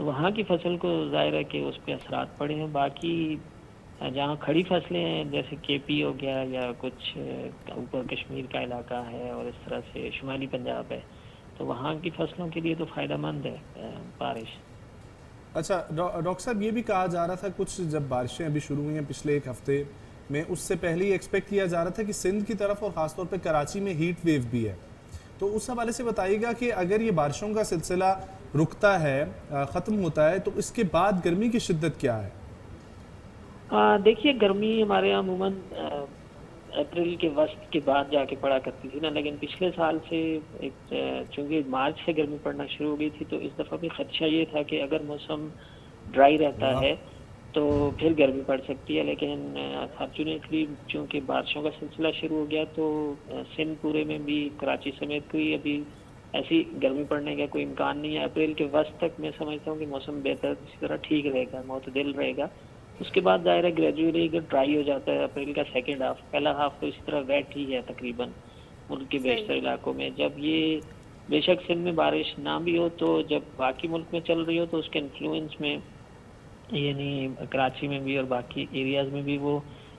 تو وہاں کی فصل کو ظاہر ہے کہ اس پہ اثرات پڑے ہیں. باقی جہاں کھڑی فصلیں ہیں جیسے کے پی ہو گیا یا کچھ اوپر کشمیر کا علاقہ ہے اور اس طرح سے شمالی پنجاب ہے, تو وہاں کی فصلوں کے لیے تو فائدہ مند ہے بارش. اچھا ڈاکٹر صاحب, یہ بھی کہا جا رہا تھا کچھ جب بارشیں ابھی شروع ہوئی ہیں پچھلے ایک ہفتے میں, اس سے پہلے ہی ایکسپیکٹ کیا جا رہا تھا کہ سندھ کی طرف اور خاص طور پہ کراچی میں ہیٹ ویو بھی ہے. تو اس حوالے سے بتائیے گا کہ اگر یہ بارشوں کا سلسلہ رکتا ہے, ختم ہوتا ہے, تو اس کے بعد گرمی کی شدت کیا ہے؟ دیکھیے گرمی ہمارے یہاں عموماً اپریل کے وسط کے بعد جا کے پڑا کرتی تھی نا, لیکن پچھلے سال سے چونکہ مارچ سے گرمی پڑنا شروع ہو گئی تھی, تو اس دفعہ بھی خدشہ یہ تھا کہ اگر موسم ڈرائی رہتا ہے تو پھر گرمی پڑ سکتی ہے. لیکن فارچونیٹلی چونکہ بارشوں کا سلسلہ شروع ہو گیا تو سندھ پورے میں بھی کراچی سمیت کوئی ابھی ایسی گرمی پڑنے کا کوئی امکان نہیں ہے. اپریل کے وسط تک میں سمجھتا ہوں کہ موسم بہتر اسی طرح ٹھیک رہے گا, معتدل رہے گا. اس کے بعد ظاہر ہے گریجولی اگر ڈرائی ہو جاتا ہے اپریل کا سیکنڈ ہاف, پہلا ہاف تو اسی طرح ویٹ ہی ہے تقریباً ملک کے بیشتر علاقوں میں. جب یہ بے شک سندھ میں بارش نہ بھی ہو تو جب باقی ملک میں چل رہی ہو تو اس کے انفلوئنس میں یعنی کراچی میں بھی اور باقی ایریاز میں بھی وہ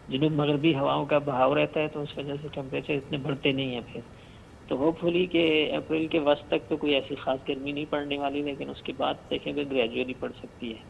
جنوب مغربی ہواؤں کا بہاؤ رہتا ہے, تو اس وجہ سے ٹیمپریچر اتنے بڑھتے نہیں ہیں پھر. تو ہوپ فلی کہ اپریل کے وسط تک تو کوئی ایسی خاص گرمی نہیں پڑنے والی, لیکن اس کے بعد دیکھیں گے گریجولی پڑ سکتی ہے.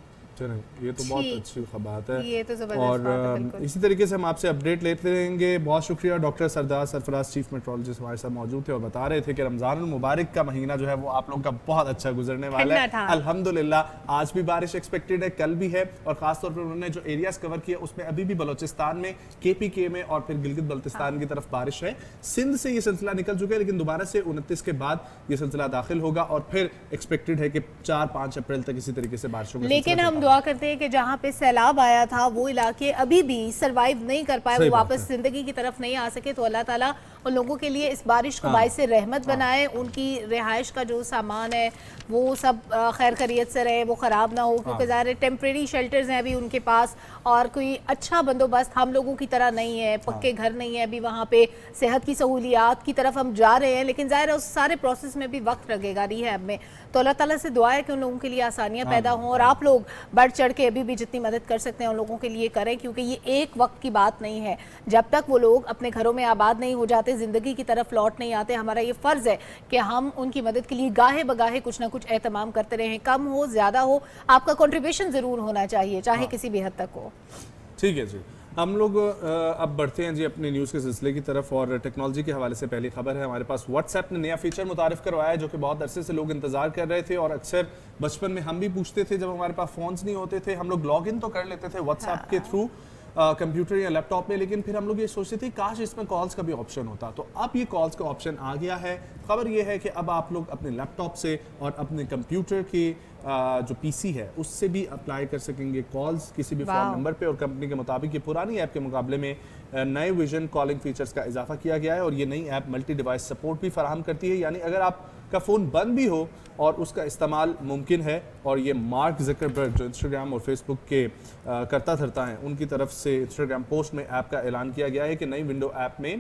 یہ تو بہت اچھی بات ہے. یہ تو زبردست اور بات ہے, بالکل. اسی طریقے سے ہم آپ سے اپڈیٹ لیتے رہیں گے. بہت شکریہ ڈاکٹر سردار سرفراز, چیف میٹرولوجسٹ ہمارے ساتھ موجود تھے اور بتا رہے تھے کہ رمضان المبارک کا مہینہ جو ہے وہ آپ لوگوں کا بہت اچھا گزرنے والا ہے. الحمدللہ آج بھی بارش ایکسپیکٹڈ ہے, کل بھی ہے, اور خاص طور پر انہوں نے جو ایریاز کور کیا اس میں ابھی بھی بلوچستان میں, کے پی کے میں اور پھر گلگت بلتستان کی طرف بارش ہے. سندھ سے یہ سلسلہ نکل چکا ہے لیکن دوبارہ سے 29 کے بعد یہ سلسلہ داخل ہوگا اور پھر ایکسپیکٹڈ ہے کہ 4-5 اپریل تک اسی طریقے سے بارشوں کا. لیکن ہم دعا کرتے ہیں کہ جہاں پہ سیلاب آیا تھا وہ علاقے ابھی بھی سروائیو نہیں کر پائے, وہ واپس زندگی کی طرف نہیں آ سکے, تو اللہ تعالیٰ ان لوگوں کے لیے اس بارش کو باعث رحمت بنائے. ان کی رہائش کا جو سامان ہے وہ سب خیر خیریت سے رہے, وہ خراب نہ ہو, کیونکہ ظاہر ہے ٹیمپریری شیلٹرز ہیں ابھی ان کے پاس, اور کوئی اچھا بندوبست ہم لوگوں کی طرح نہیں ہے, پکے گھر نہیں ہے ابھی وہاں پہ. صحت کی سہولیات کی طرف ہم جا رہے ہیں لیکن ظاہر ہے اس سارے پروسیس میں بھی وقت لگے گا ریہیب میں. تو اللہ تعالیٰ سے دعا ہے کہ ان لوگوں کے لیے آسانیاں پیدا ہوں, اور آپ لوگ بڑھ چڑھ کے ابھی بھی جتنی مدد کر سکتے ہیں ان لوگوں کے لیے کریں, کیونکہ یہ ایک وقت کی بات نہیں ہے. جب تک وہ لوگ اپنے گھروں میں آباد نہیں ہو جاتے, زندگی کی طرف لوٹ نہیں آتے, ہمارا یہ فرض ہے کہ ہم ان کی مدد کے لیے گاہے بگاہے کچھ نہ کچھ اہتمام کرتے رہیں. کم ہو زیادہ ہو, آپ کا کنٹریبیوشن ضرور ہونا چاہیے, چاہے کسی بھی حد تک ہو. ٹھیک ہے جی, ہم لوگ اب بڑھتے ہیں جی اپنے نیوز کے سلسلے کی طرف. اور ٹیکنالوجی کے حوالے سے پہلی خبر ہے, ہمارے پاس واٹس ایپ نے نیا فیچر متعارف کروایا ہے جو کہ بہت عرصے سے لوگ انتظار کر رہے تھے. اور اکثر بچپن میں ہم بھی پوچھتے تھے, جب ہمارے پاس فونز نہیں ہوتے تھے ہم لوگ لاگ ان تو کر لیتے تھے واٹس ایپ کے تھرو کمپیوٹر یا لیپ ٹاپ میں, لیکن پھر ہم لوگ یہ سوچتے تھے کاش اس میں کالز کا بھی آپشن ہوتا. تو اب یہ کالز کا آپشن آ گیا ہے. خبر یہ ہے کہ اب آپ لوگ اپنے لیپ ٹاپ سے اور اپنے کمپیوٹر کی جو پی سی ہے اس سے بھی اپلائی کر سکیں گے کالز کسی بھی فون نمبر پہ. اور کمپنی کے مطابق یہ پرانی ایپ کے مقابلے میں نئے ویژن کالنگ فیچرز کا اضافہ کیا گیا ہے, اور یہ نئی ایپ ملٹی ڈیوائس سپورٹ بھی فراہم کرتی ہے. یعنی اگر آپ کا فون بند بھی ہو اور اس کا استعمال ممکن ہے. اور یہ مارک زکربرگ جو انسٹاگرام اور فیس بک کے کرتا دھرتا ہیں, ان کی طرف سے انسٹاگرام پوسٹ میں ایپ کا اعلان کیا گیا ہے کہ نئی ونڈو ایپ میں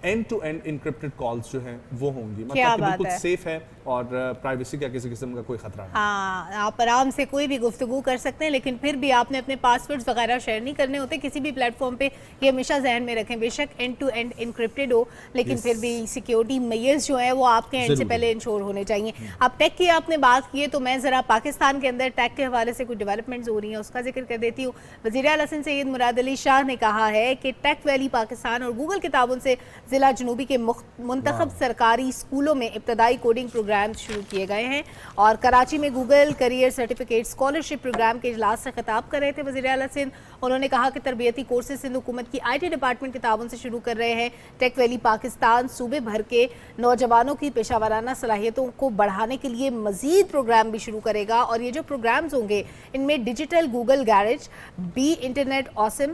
end to end encrypted calls جو ہیں وہ ہوں گی. مطلب کہ بالکل سیف ہے اور پرائیویسی کا کسی قسم کا کوئی خطرہ نہیں. ہاں, آپ آرام سے کوئی بھی گفتگو کر سکتے ہیں, لیکن پھر بھی آپ نے اپنے پاسورڈز وغیرہ شیئر نہیں کرنے ہوتے کسی بھی پلیٹ فارم پہ. یہ ہمیشہ ذہن میں رکھیں, بے شک اینڈ ٹو اینڈ انکرپٹڈ ہو لیکن پھر بھی سیکیورٹی میئرز جو ہیں وہ آپ کے اینڈ سے پہلے انشور ہونے چاہیے. اب ٹیک کی آپ نے بات کی ہے تو میں ذرا پاکستان کے اندر ٹیک کے حوالے سے کچھ ڈیولپمنٹس ہو رہی ہیں اس کا ذکر کر دیتی ہوں. وزیر اعلیٰ سندھ سید مراد علی شاہ نے کہا ہے کہ ٹیک ویلی پاکستان اور گوگل کے تعاون سے ضلع جنوبی کے منتخب سرکاری اسکولوں میں ابتدائی کوڈنگ پروگرام شروع کیے گئے ہیں. اور کراچی میں Google career certificate scholarship program کے اجلاس سے خطاب کر رہے تھے وزیر اعلیٰ سندھ. انہوں نے کہا کہ تربیتی کورسز سندھ حکومت کی آئی ٹی ڈپارٹمنٹ کے تعاون سے شروع کر رہے ہیں. ٹیک ویلی پاکستان صوبے بھر کے نوجوانوں کی پیشہ ورانہ صلاحیتوں کو بڑھانے کے لیے مزید پروگرام بھی شروع کرے گا. اور یہ جو پروگرامز ہوں گے ان میں digital Google garage, be internet awesome,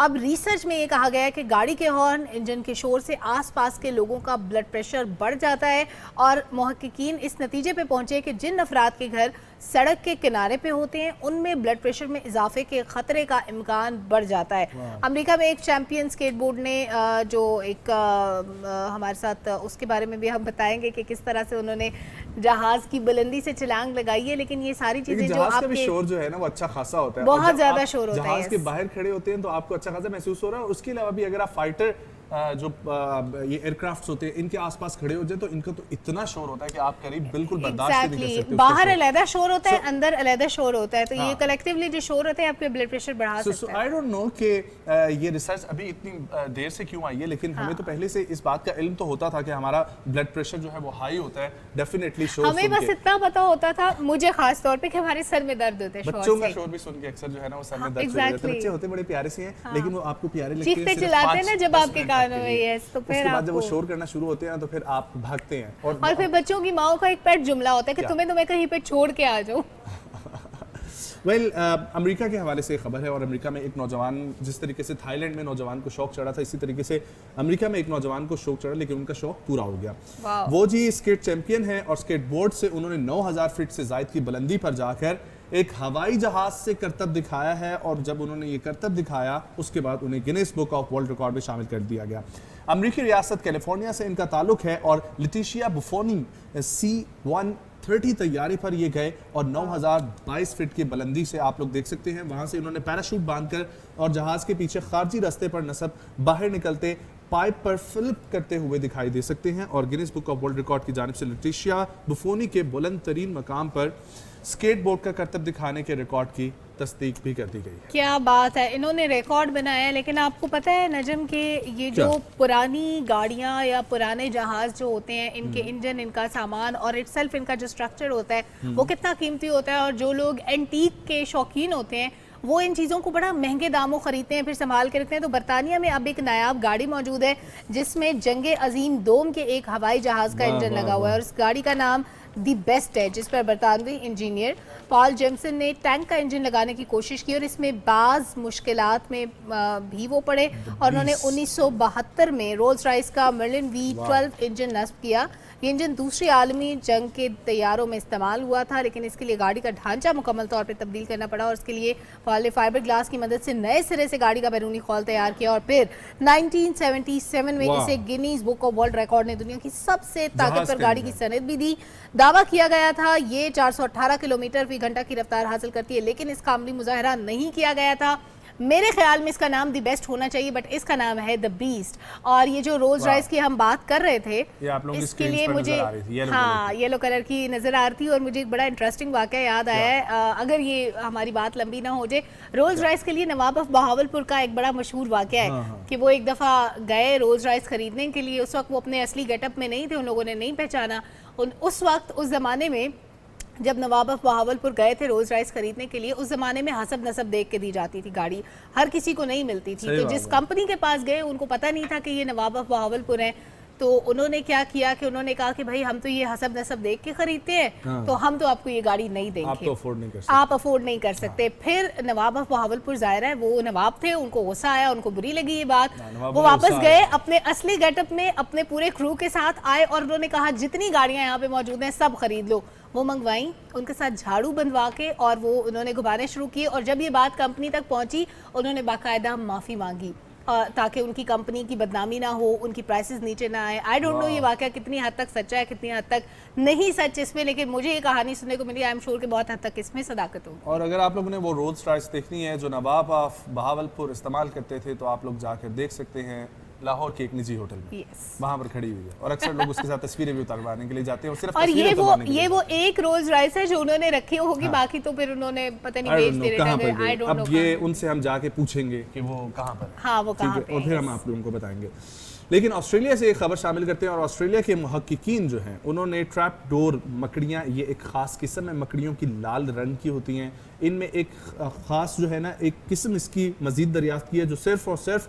اب ریسرچ میں یہ کہا گیا ہے کہ گاڑی کے ہارن انجن کے شور سے آس پاس کے لوگوں کا بلڈ پریشر بڑھ جاتا ہے اور محققین اس نتیجے پہ پہنچے کہ جن افراد کے گھر سڑک کے کنارے پہ ہوتے ہیں ان میں بلڈ پریشر میں اضافے کے خطرے کا امکان بڑھ جاتا ہے. امریکہ میں ایک چیمپئن اسکیٹ بورڈ نے جو ایک ہمارے ساتھ اس کے بارے میں بھی ہم بتائیں گے کہ کس طرح سے انہوں نے جہاز کی بلندی سے چھلانگ لگائی ہے. لیکن یہ ساری چیزیں جو جہاز آپ کا بھی کے شور جو ہے نا وہ اچھا خاصا ہوتا ہے, بہت زیادہ شور ہوتا ہے. جہاز کے باہر کھڑے ہوتے ہیں تو آپ کو اچھا خاصا محسوس ہو رہا ہے. اور اس کے علاوہ بھی اگر آپ فائٹر جو یہ ایئر کرافٹس ہوتے ہیں ان کے آس پاس کھڑے ہو جائیں تو ان کا تو اتنا شور ہوتا ہے کہ آپ قریب بالکل برداشت نہیں کر سکتے. باہر علیحدہ شور ہوتا ہے, اندر علیحدہ شور ہوتا ہے, تو یہ کلیکٹیولی جو شور ہوتے ہیں آپ کے بلڈ پریشر بڑھا سکتا ہے. آئی ڈونٹ نو کہ یہ ریسرچ ابھی اتنی دیر سے کیوں آئی ہے, لیکن ہمیں تو پہلے سے اس بات کا علم تو ہوتا تھا کہ ہمارا بلڈ پریشر جو ہے وہ ہائی ہوتا ہے ڈیفینیٹلی شور سن کے. ہمیں بس اتنا پتا ہوتا تھا, مجھے خاص طور پہ, کہ ہمارے سر میں درد ہوتے ہیں. بچوں کا شور بھی سن کے اکثر جو ہے نا وہ سر میں درد شروع ہو جاتا ہے. بچے ہوتے بڑے پیارے سے ہیں لیکن وہ آپ کو پیارے لگتے ہیں, چیختے چلاتے ہیں نا جب آپ کے کانوں میں. یس, تو اس کے بعد جب وہ شور کرنا شروع ہوتے ہیں تو پھر آپ بھاگتے ہیں. اور پھر بچوں کی ماؤں کا ایک پیٹ جملہ ہوتا ہے کہ تمہیں کہیں پہ چھوڑ کے آ جاؤ. امریکہ کے حوالے سے خبر ہے, اور امریکہ میں ایک نوجوان, جس طریقے سے تھائی لینڈ میں نوجوان کو شوق چڑھا تھا اسی طریقے سے امریکہ میں ایک نوجوان کو شوق چڑھا, لیکن ان کا شوق پورا ہو گیا. وہ جی اسکیٹ چیمپئن ہے اور اسکیٹ بورڈ سے انہوں نے 9000 فٹ سے زائد کی بلندی پر جا کر ایک ہوائی جہاز سے کرتب دکھایا ہے. اور جب انہوں نے یہ کرتب دکھایا اس کے بعد انہیں Guinness book of world record میں شامل کر دیا گیا. امریکی ریاست کیلیفورنیا سے ان کا تعلق ہے اور لیٹیشیا بفونی C-130 طیارے پر یہ گئے اور 9022 فٹ کی بلندی سے آپ لوگ دیکھ سکتے ہیں وہاں سے انہوں نے پیراشوٹ باندھ کر اور جہاز کے پیچھے خارجی راستے پر نصب باہر نکلتے پائپ پر فلپ کرتے ہوئے دکھائی دے سکتے ہیں. اور Guinness book of world record کی جانب سے لیٹیشیا بفونی کے بلند ترین مقام پر اسکیٹ بورڈ کا کرتب دکھانے کے ریکارڈ کی تصدیق بھی کر دی گئی ہے. کیا بات ہے, انہوں نے ریکارڈ بنایا. لیکن آپ کو پتہ ہے نجم کہ یہ جو پرانی گاڑیاں یا پرانے جہاز جو ہوتے ہیں ان کے انجن, ان کا سامان اور اٹ سیلف ان کا جو اسٹرکچر ہوتا ہے وہ کتنا قیمتی ہوتا ہے. اور جو لوگ اینٹیک کے شوقین ہوتے ہیں وہ ان چیزوں کو بڑا مہنگے داموں خریدتے ہیں, پھر سنبھال کے رکھتے ہیں. تو برطانیہ میں اب ایک نایاب گاڑی موجود ہے جس میں جنگ عظیم دوم کے ایک ہوائی جہاز کا انجن لگا ہوا ہے, اور اس گاڑی کا نام دی بیسٹ ہے, جس پر برطانوی انجینئر پال جیمسن نے ٹینک کا انجن لگانے کی کوشش کی اور اس میں بعض مشکلات میں بھی وہ پڑے اور انہوں نے 1972 میں رولز رائس کا مرلن V12 انجن نصب کیا. یہ انجن دوسری عالمی جنگ کے طیاروں میں استعمال ہوا تھا, لیکن اس کے لیے گاڑی کا ڈھانچہ مکمل طور پہ تبدیل کرنا پڑا اور اس کے لیے فعال فائبر گلاس کی مدد سے نئے سرے سے گاڑی کا بیرونی خول تیار کیا. اور پھر 1977 میں اسے Guinness book of world record نے دنیا کی سب سے طاقتور گاڑی کی سند بھی دی. دعویٰ کیا گیا تھا یہ 418 کلومیٹر فی گھنٹہ کی رفتار حاصل کرتی ہے, لیکن اس کا عملی مظاہرہ نہیں کیا گیا تھا. میرے خیال میں اس کا نام دی بیسٹ ہونا چاہیے, بٹ اس کا نام ہے دی بیسٹ. اور یہ جو رولز رائس کی ہم بات کر رہے تھے اس کے لیے مجھے یلو کلر کی نظر آ رہی تھی, اور مجھے ایک بڑا انٹرسٹنگ واقعہ یاد آیا ہے. اگر یہ ہماری بات لمبی نہ ہو جائے, رولز رائس کے لیے نواب آف بہاولپور کا ایک بڑا مشہور واقعہ ہے کہ وہ ایک دفعہ گئے رولز رائس خریدنے کے لیے. اس وقت وہ اپنے اصلی گیٹ اپ میں نہیں تھے, ان لوگوں نے نہیں پہچانا. اس وقت اس زمانے میں جب نواب آف بہاولپور گئے تھے رولز رائس خریدنے کے لیے, اس زمانے میں حسب نسب دیکھ کے دی جاتی تھی گاڑی, ہر کسی کو نہیں ملتی تھی. تو جس کمپنی کے پاس گئے ان کو پتہ نہیں تھا کہ یہ نواب آف بہاولپور ہیں, تو انہوں نے کیا کیا کہ انہوں نے کہا کہ بھائی ہم تو یہ حسب نسب دیکھ کے خریدتے ہیں, تو ہم تو آپ کو یہ گاڑی نہیں دیں گے, آپ افورڈ نہیں کر سکتے. پھر نواب آف بہاولپور ظاہر ہے وہ نواب تھے, ان کو غصہ آیا, ان کو بری لگی یہ بات, وہ واپس گئے اپنے اصلی گیٹ اپ میں اپنے پورے کرو کے ساتھ آئے اور انہوں نے کہا جتنی گاڑیاں یہاں پہ موجود ہیں سب خرید لو. وہ منگوائیں, ان کے ساتھ جھاڑو بندوا کے, اور وہ انہوں نے گھمانے شروع کیے. اور جب یہ بات کمپنی تک پہنچی انہوں نے باقاعدہ معافی مانگی تاکہ ان کی کمپنی کی بدنامی نہ ہو, ان کی پرائسز نیچے نہ آئے. آئی ڈونٹ نو یہ واقعہ کتنی حد تک سچا ہے کتنی حد تک نہیں سچ اس میں, لیکن مجھے یہ کہانی سننے کو ملی. آئی ایم شیور کہ بہت حد تک اس میں صداقت ہو. اور اگر آپ لوگوں نے وہ رولز رائس دیکھنی ہے جو نواب آف بہاولپور استعمال کرتے تھے تو آپ لوگ جا کر دیکھ سکتے ہیں لاہور کے ایک نجی ہوٹل میں, وہاں پر کھڑی ہوئی ہے, اور اکثر لوگ اس کے ساتھ تصویریں بھی اتاروانے کے لیے جاتے ہیں. اور یہ وہ ایک رولز رائس ہے جو انہوں نے رکھی ہوگی, باقی تو پھر انہوں نے پتہ نہیں بیچ دے رہے تھے. اب یہ ان سے ہم جا کے پوچھیں گے کہ وہ کہاں پر ہے, ہاں وہ کہاں پہ, اور پھر ہم آپ لوگوں کو بتائیں گے. لیکن آسٹریلیا سے ایک خبر شامل کرتے ہیں, اور آسٹریلیا کے محققین جو ہیں انہوں نے ٹریپ ڈور مکڑیاں, یہ ایک خاص قسم ہے مکڑیوں کی لال رنگ کی ہوتی ہیں, ان میں ایک خاص جو ہے نا ایک قسم اس کی مزید دریافت کی ہے جو صرف اور صرف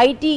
IT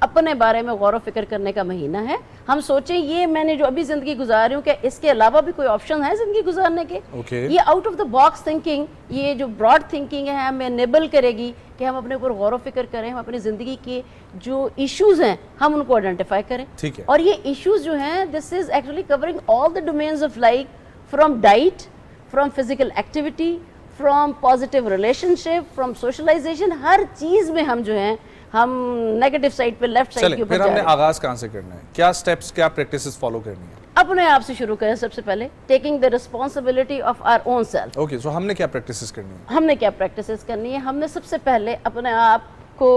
اپنے بارے میں غور و فکر کرنے کا مہینہ ہے. ہم سوچیں یہ میں نے جو ابھی زندگی گزاری ہوں, کہ اس کے علاوہ بھی کوئی آپشن ہے زندگی گزارنے کے. یہ out of the box thinking, یہ جو براڈ تھنکنگ ہے ہمیں انیبل کرے گی کہ ہم اپنے اوپر غور و فکر کریں, ہم اپنی زندگی کے جو ایشوز ہیں ہم ان کو آئیڈینٹیفائی کریں. اور یہ ایشوز جو ہیں this is actually covering all the domains of life, from diet, from physical activity, from positive relationship, from socialization. ہر چیز میں ہم جو ہیں ہم نیگیٹو سائڈ پہ, لیفٹ سائڈ کے اوپر پھر ہم نے آغاز کہاں سے کرنا ہے, کیا سٹیپس, کیا پریکٹسز فالو کرنی ہے؟ اپنے آپ سے شروع کریں. سب سے پہلے taking the responsibility of our own self. Okay, so ہم نے کیا پریکٹسز کرنی ہے؟ ہم نے کیا پریکٹسز کرنی ہے؟ ہم نے سب سے پہلے اپنے آپ کو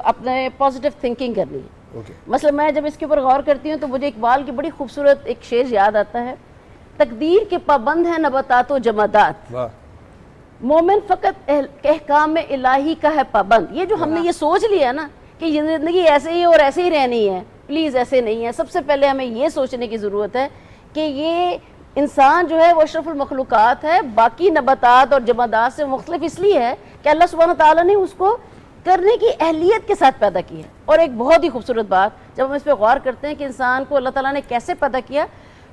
اپنے پازیٹیو تھنکنگ کرنی ہے. مثلا میں جب اس کے اوپر غور کرتی ہوں تو مجھے اقبال کی بڑی خوبصورت ایک شعر یاد آتا ہے, تقدیر کے پابند ہیں نباتات و جمادات, مومن فقط احکام الہی کا ہے پابند. یہ جو ہم نے یہ سوچ لیا نا کہ یہ زندگی ایسے ہی اور ایسے ہی رہنی ہے, پلیز ایسے نہیں ہے. سب سے پہلے ہمیں یہ سوچنے کی ضرورت ہے کہ یہ انسان جو ہے وہ اشرف المخلوقات ہے, باقی نباتات اور جمادات سے مختلف اس لیے ہے کہ اللہ سبحانہ تعالیٰ نے اس کو کرنے کی اہلیت کے ساتھ پیدا کیا ہے. اور ایک بہت ہی خوبصورت بات جب ہم اس پہ غور کرتے ہیں کہ انسان کو اللہ تعالیٰ نے کیسے پیدا کیا,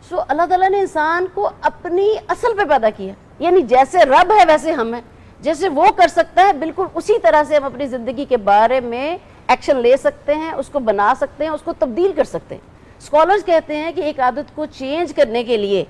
سو اللہ تعالیٰ نے انسان کو اپنی اصل پہ پیدا کیا, یعنی جیسے رب ہے ویسے ہم ہیں, جیسے وہ کر سکتا ہے بالکل اسی طرح سے ہم اپنی زندگی کے بارے میں ایکشن لے سکتے ہیں, اس کو بنا سکتے ہیں, اس کو تبدیل کر سکتے ہیں. اسکالرز کہتے ہیں کہ ایک عادت کو چینج کرنے کے لیے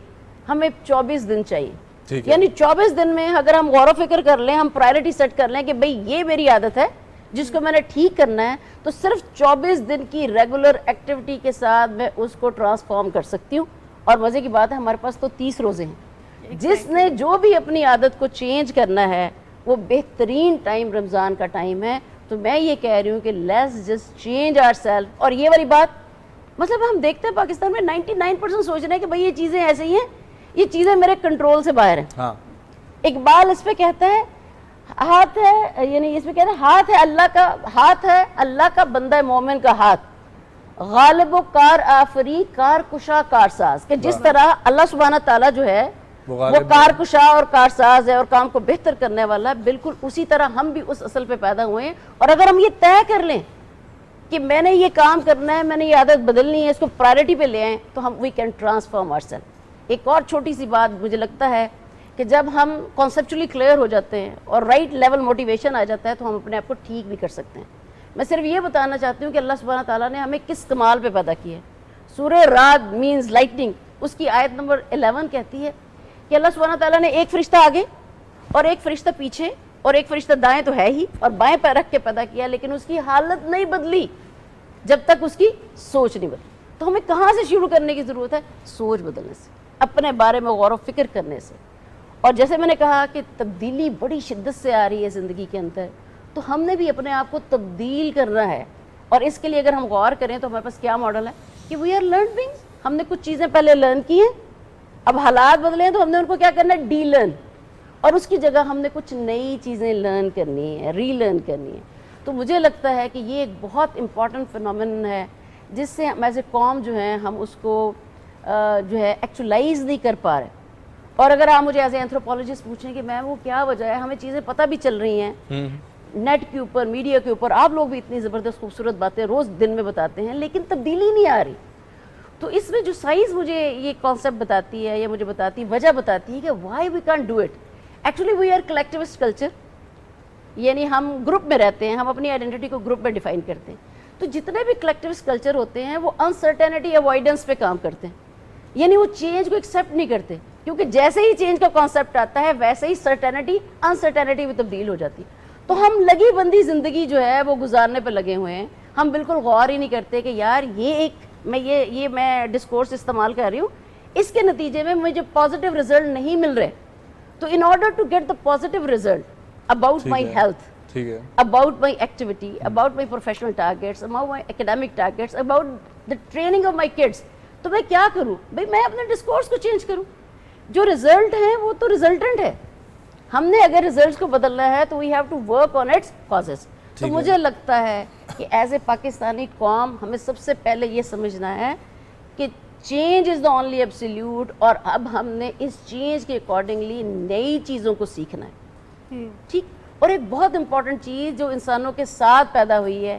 ہمیں 24 دن چاہیے. یعنی 24 دن میں اگر ہم غور و فکر کر لیں, ہم پرائرٹی سیٹ کر لیں کہ بھئی یہ میری عادت ہے جس کو میں نے ٹھیک کرنا ہے, تو صرف 24 دن کی ریگولر ایکٹیویٹی کے ساتھ میں اس کو ٹرانسفارم کر سکتی ہوں. اور مزے کی بات ہے ہمارے پاس تو 30 روزے ہیں. جس نے جو بھی اپنی عادت کو چینج کرنا ہے وہ بہترین ٹائم رمضان کا ٹائم ہے. تو میں یہ کہہ رہی ہوں کہ let's just change our self. اور یہ والی بات مطلب ہم دیکھتے ہیں پاکستان میں 99% سوچ رہے ہیں کہ بھئی یہ چیزیں ایسے ہی ہیں, یہ چیزیں میرے کنٹرول سے باہر ہیں. اقبال اس پہ کہتا ہے ہاتھ ہے, یعنی اس پہ کہتا ہے ہاتھ ہے اللہ کا, ہاتھ ہے اللہ کا بندہ مومن کا ہاتھ, غالب و کار آفری کار کشا کار ساز. کہ جس طرح اللہ سبحانہ تعالیٰ جو ہے وہ کار کشا اور کار ساز ہے اور کام کو بہتر کرنے والا ہے, بالکل اسی طرح ہم بھی اس اصل پہ پیدا ہوئے ہیں. اور اگر ہم یہ طے کر لیں کہ میں نے یہ کام کرنا ہے, میں نے یہ عادت بدلنی ہے, اس کو پرائرٹی پہ لے آئیں, تو ہم we can transform our self. ایک اور چھوٹی سی بات مجھے لگتا ہے کہ جب ہم کانسیپچولی کلیئر ہو جاتے ہیں اور رائٹ لیول موٹیویشن آ جاتا ہے تو ہم اپنے آپ کو ٹھیک بھی کر سکتے ہیں. میں صرف یہ بتانا چاہتی ہوں کہ اللہ سبحانہ تعالیٰ نے ہمیں کس کمال پہ پیدا کیا ہے. سورہ رعد مینز لائٹننگ, اس کی آیت نمبر 11 کہتی ہے کہ اللہ سبحانہ تعالیٰ نے ایک فرشتہ آگے اور ایک فرشتہ پیچھے اور ایک فرشتہ دائیں تو ہے ہی اور بائیں پہ رکھ کے پیدا کیا, لیکن اس کی حالت نہیں بدلی جب تک اس کی سوچ نہیں بدلی. تو ہمیں کہاں سے شروع کرنے کی ضرورت ہے؟ سوچ بدلنے سے, اپنے بارے میں غور و فکر کرنے سے. اور جیسے میں نے کہا کہ تبدیلی بڑی شدت سے آ رہی ہے زندگی کے اندر, تو ہم نے بھی اپنے آپ کو تبدیل کرنا ہے. اور اس کے لیے اگر ہم غور کریں تو ہمارے پاس کیا ماڈل ہے کہ وی آر لرنڈ بینگز. ہم نے کچھ چیزیں پہلے لرن کی ہیں, اب حالات بدلے ہیں تو ہم نے ان کو کیا کرنا ہے, ڈی لرن, اور اس کی جگہ ہم نے کچھ نئی چیزیں لرن کرنی ہے, ری لرن کرنی ہے. تو مجھے لگتا ہے کہ یہ ایک بہت امپورٹنٹ فینومین ہے جس سے ہم ایز اے قوم جو ہیں ہم اس کو جو ہے ایکچولائز نہیں کر پا رہے. اور اگر آپ مجھے ایز اے اینتھروپولوجسٹ پوچھیں کہ میم وہ کیا وجہ ہے, ہمیں چیزیں پتہ بھی چل رہی ہیں نیٹ کے اوپر, میڈیا کے اوپر, آپ لوگ بھی اتنی زبردست خوبصورت باتیں روز دن میں بتاتے ہیں, لیکن تبدیلی نہیں آ رہی. تو اس میں جو سائنس مجھے یہ کانسیپٹ بتاتی ہے یا مجھے بتاتی وجہ بتاتی ہے کہ why we can't do it. Actually we are collectivist culture, یعنی ہم گروپ میں رہتے ہیں, ہم اپنی آئیڈینٹی کو گروپ میں ڈیفائن کرتے ہیں. تو جتنے بھی کلیکٹیوسٹ کلچر ہوتے ہیں وہ انسرٹینٹی اوائڈنس پہ کام کرتے ہیں, یعنی وہ چینج کو ایکسیپٹ نہیں کرتے, کیونکہ جیسے ہی چینج کا کانسیپٹ آتا ہے ویسے ہی سرٹینٹی انسرٹینٹی میں تبدیل ہو جاتی. تو ہم لگی بندی زندگی جو ہے وہ گزارنے پہ لگے ہوئے ہیں. ہم بالکل غور ہی نہیں کرتے کہ یار یہ ایک میں ڈسکورس استعمال کر رہی ہوں, اس کے نتیجے میں مجھے پازیٹیو رزلٹ نہیں مل رہے. تو in order to get the positive result about my health, about my activity, about my professional targets, about my academic targets, about the training of my kids, تو میں کیا کروں بھئی, میں اپنے ڈسکورس کو چینج کروں. جو رزلٹ ہیں وہ تو ریزلٹنٹ ہے, ہم نے اگر ریزلٹس کو بدلنا ہے تو we have to work on its causes. تو مجھے لگتا ہے کہ ایز اے پاکستانی قوم ہمیں سب سے پہلے یہ سمجھنا ہے کہ change is the only absolute, اور اب ہم نے اس چینج کے اکارڈنگلی نئی چیزوں کو سیکھنا ہے. ٹھیک. اور ایک بہت امپورٹنٹ چیز جو انسانوں کے ساتھ پیدا ہوئی ہے,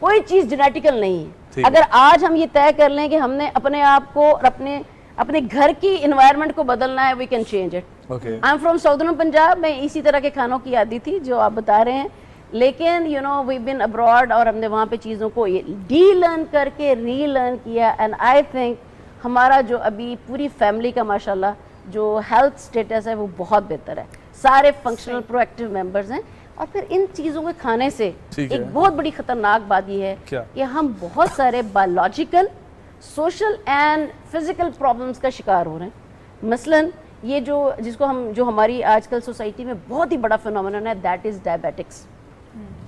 کوئی چیز جینیٹیکل نہیں ہے. اگر آج ہم یہ طے کر لیں کہ ہم نے اپنے آپ کو اور اپنے گھر کی انوائرمنٹ کو بدلنا ہے, we can change it. I am from southern Punjab, میں اسی طرح کے کھانوں کی عادی تھی جو آپ بتا رہے ہیں, لیکن you know we been abroad اور ہم نے وہاں پہ چیزوں کو ڈی لرن کر کے ری لرن کیا. اینڈ آئی تھنک ہمارا جو ابھی پوری فیملی کا ماشاءاللہ جو ہیلتھ سٹیٹس ہے وہ بہت بہتر ہے, سارے فنکشنل پرو ایکٹیو ممبرز ہیں. اور پھر ان چیزوں کے کھانے سے ایک بہت بڑی خطرناک بات یہ ہے کہ ہم بہت سارے biological, social and physical problems کا شکار ہو رہے ہیں. مثلاً یہ جو ہماری آج کل سوسائٹی میں بہت ہی بڑا فینومینن ہے, دیٹ از ڈائبیٹکس.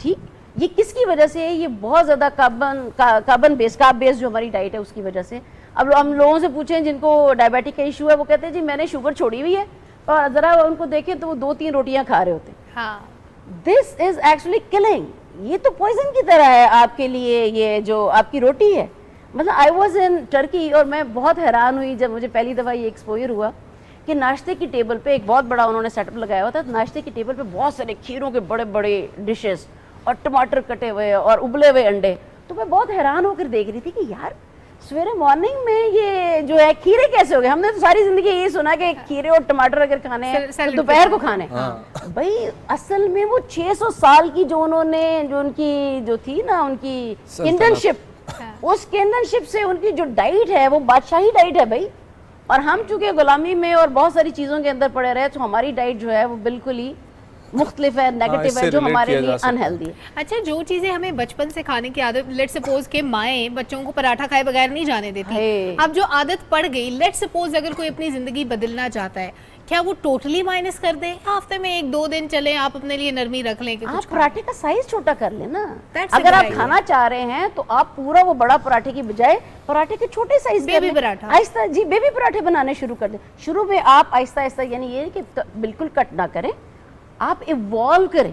ٹھیک, یہ کس کی وجہ سے ہے؟ یہ بہت زیادہ کارب بیس جو ہماری ڈائٹ ہے اس کی وجہ سے. اب ہم لوگوں سے پوچھیں جن کو ڈائبیٹک کا ایشو ہے, وہ کہتے ہیں جی میں نے شوگر چھوڑی ہوئی ہے, اور ذرا ان کو دیکھیں تو وہ 2-3 روٹیاں کھا رہے ہوتے ہیں. This is actually killing. یہ تو پوائزن کی طرح ہے آپ کے لیے, یہ جو آپ کی روٹی ہے. مطلب آئی واز ان ٹرکی اور میں بہت حیران ہوئی جب مجھے پہلی دفعہ یہ ایکسپوئر ہوا کہ ناشتے کی ٹیبل پہ ایک بہت بڑا انہوں نے سیٹ اپ لگایا ہوا تھا. ناشتے کی ٹیبل پہ بہت سارے کھیروں کے بڑے بڑے ڈشز اور ٹماٹر کٹے ہوئے اور ابلے ہوئے انڈے. تو میں بہت حیران ہو کر دیکھ رہی تھی کہ یار سویرے مارننگ میں یہ جو ہے کھیرے کیسے ہو گئے. ہم نے تو ساری زندگی یہی سنا کہ کھیرے اور ٹماٹر اگر کھانے ہیں تو دوپہر کو کھانے. بھائی اصل میں وہ 600 سال کی جو انہوں نے جو ان کی جو تھی نا ان کی کینگڈمشپ, اس کینگڈمشپ سے ان کی جو ڈائٹ ہے وہ بادشاہی ڈائٹ ہے بھائی. اور ہم چونکہ غلامی میں اور بہت ساری چیزوں کے اندر پڑے رہے تو ہماری ڈائٹ جو ہے وہ بالکل ہی مختلف ہے, نیگیٹو ہے, جو ہمارے لیے انہیلدی ہے. اچھا, جو چیزیں ہمیں بچپن سے کھانے کی عادت, لیٹ سپوز کہ مائیں بچوں کو پراٹھا کھائے بغیر نہیں جانے دیتی, اب جو عادت پڑ گئی, لیٹ سپوز اگر کوئی اپنی زندگی بدلنا چاہتا ہے, کیا وہ ٹوٹلی مائنس کر دیں؟ ہفتے میں 1-2 دن چلیں, آپ اپنے لیے نرمی رکھ لیں کہ آپ پراٹھے کا سائز چھوٹا کر لیں نا. اگر آپ کھانا چاہ رہے ہیں تو آپ پورا وہ بڑا پراٹھے کی بجائے پراٹھے کے چھوٹے سائز بیبی پراٹھا, آہستہ جی بیبی پراٹھے بنانے شروع کر دیں. شروع میں آپ آہستہ آہستہ, یعنی یہ کہ بالکل کٹ نہ کریں, آپ ایوالو کریں.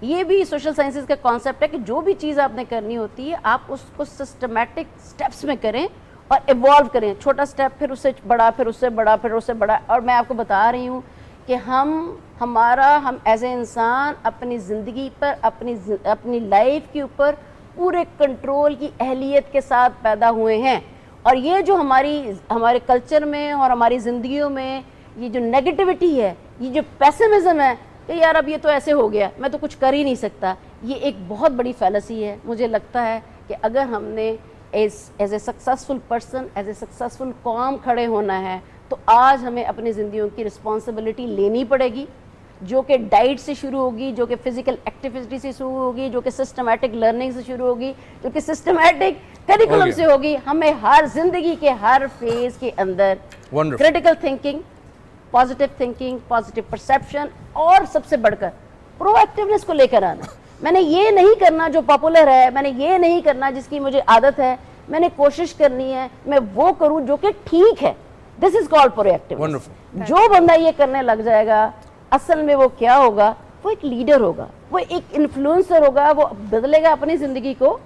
یہ بھی سوشل سائنسز کا کانسیپٹ ہے کہ جو بھی چیز آپ نے کرنی ہوتی ہے آپ اس کو سسٹمیٹک سٹیپس میں کریں اور ایوالو کریں. چھوٹا سٹیپ, پھر اس سے بڑا, پھر اس سے بڑا, پھر اس سے بڑا. اور میں آپ کو بتا رہی ہوں کہ ہم ایز اے انسان اپنی زندگی پر, اپنی لائف کے اوپر پورے کنٹرول کی اہلیت کے ساتھ پیدا ہوئے ہیں. اور یہ جو ہمارے کلچر میں اور ہماری زندگیوں میں یہ جو نیگیٹیوٹی ہے, یہ جو پیسمزم ہے کہ یار اب یہ تو ایسے ہو گیا, میں تو کچھ کر ہی نہیں سکتا, یہ ایک بہت بڑی فیلسی ہے. مجھے لگتا ہے کہ اگر ہم نے as a successful person, as a successful قوم کھڑے ہونا ہے تو آج ہمیں اپنی زندگیوں کی رسپانسبلٹی لینی پڑے گی, جو کہ ڈائٹ سے شروع ہوگی, جو کہ فزیکل ایکٹیویٹی سے شروع ہوگی, جو کہ سسٹمیٹک لرننگ سے شروع ہوگی, جو کہ سسٹمیٹک کریکولم سے ہوگی. ہمیں ہر زندگی کے ہر فیز کے اندر critical thinking, positive thinking, positive perception اور سب سے بڑھ کر پرو ایکٹیونیس کو لے کر آنا. میں نے یہ نہیں کرنا جو پاپولر ہے, میں نے یہ نہیں کرنا جس کی مجھے عادت ہے, میں نے کوشش کرنی ہے میں وہ کروں جو کہ ٹھیک ہے. دس از کالڈ پرو ایکٹیونیس. جو بندہ یہ کرنے لگ جائے گا اصل میں وہ کیا ہوگا, وہ ایک لیڈر ہوگا, وہ ایک انفلوئنسر ہوگا, وہ بدلے گا اپنی زندگی کو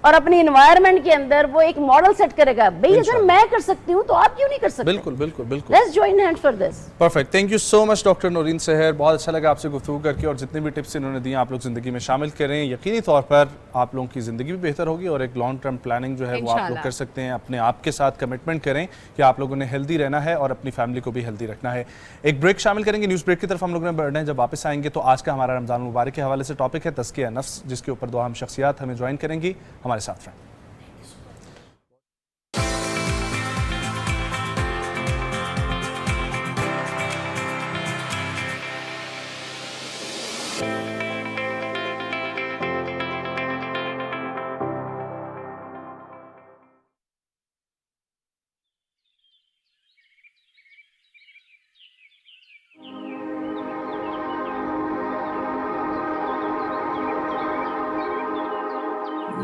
اور اپنی انوائرمنٹ کے اندر وہ ایک ماڈل سیٹ کرے گا. بھئی اگر میں کر سکتی ہوں تو آپ کیوں نہیں کر سکتے؟ بالکل بالکل بالکل. Let's join hand for this. Perfect. Thank you so much doctor Noreen Sehar, بہت اچھا لگا آپ سے گفتگو کر کے, اور جتنے بھی ٹپس انہوں نے دی آپ لوگ زندگی میں شامل کریں, یقینی طور پر آپ لوگوں کی زندگی بھی بہتر ہوگی اور ایک لانگ ٹرم پلاننگ جو ہے وہ آپ لوگ کر سکتے ہیں. اپنے آپ کے ساتھ کمٹمنٹ کریں کہ آپ لوگوں نے ہیلدی رہنا ہے اور اپنی فیملی کو بھی ہیلدی رکھنا ہے. ایک بریک شامل کریں گے, نیوز بریک کی طرف ہم لوگوں نے بڑھنا ہے. جب واپس آئیں گے تو آج کا ہمارا رمضان المبارک کے حوالے سے ٹاپک ہے تزکیہ نفس, جس کے اوپر 2 اہم شخصیات ہمیں جوائن کریں گی. ہمارے ساتھ رہیں.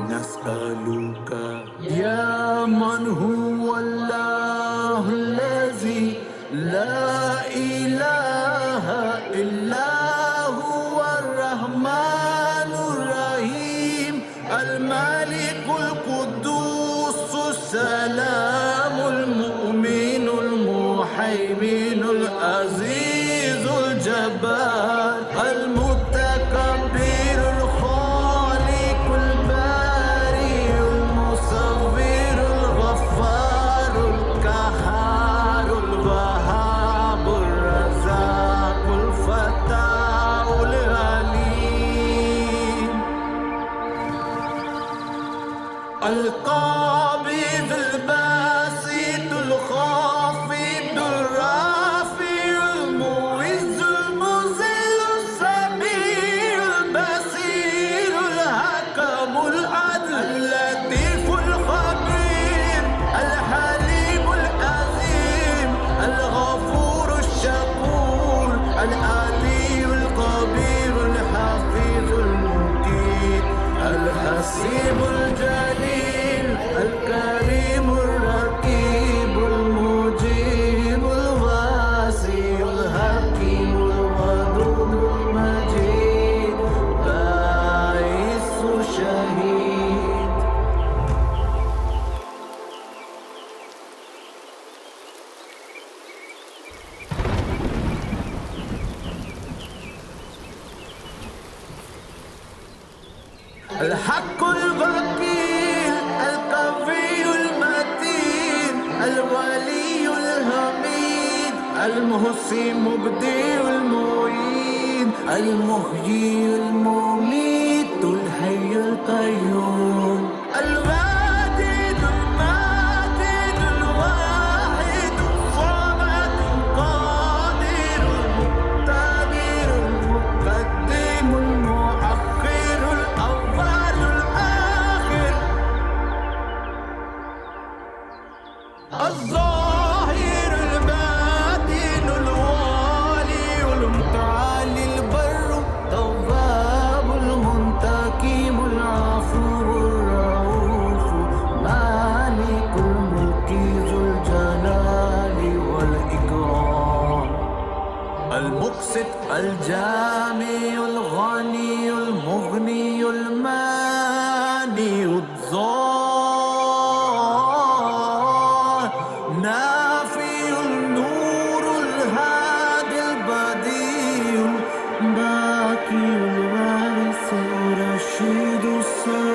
نسألك يا من هو الله الذي لا إله إلا هو الرحمن الرحيم الملك القدوس السلام المؤمن المهيمن العزيز الجبار المتكبر الخالق البارئ القابض الباسط الخافض الرافع المعز المذل السميع البصير الحكم العدل اللطيف الخبير الحليم العظيم الغفور الشكور العلي القبير الحفيظ المجيد الحسيب الجليل الكريم الرقيب المجيب الواسع الحكيم الودود المجيد باعث شهيد. الحق الوكيل القوي المتين الولي الحميد المحصي مبدئ المعين المحيي المميت الحي القيوم الواجد الماجد الواحد الصمد القادر المقتدر المقدم المؤخر الأول الآخر الظاهر الباطن الوالي المتعالي البر التواب المنتقم العفو الرؤوف مالك الملك ذو الجلال والإكرام المقسط الجامع الغني المغني المانع الضار نافع النور الهادي البديع باقي الوارث الرشيد الصبور.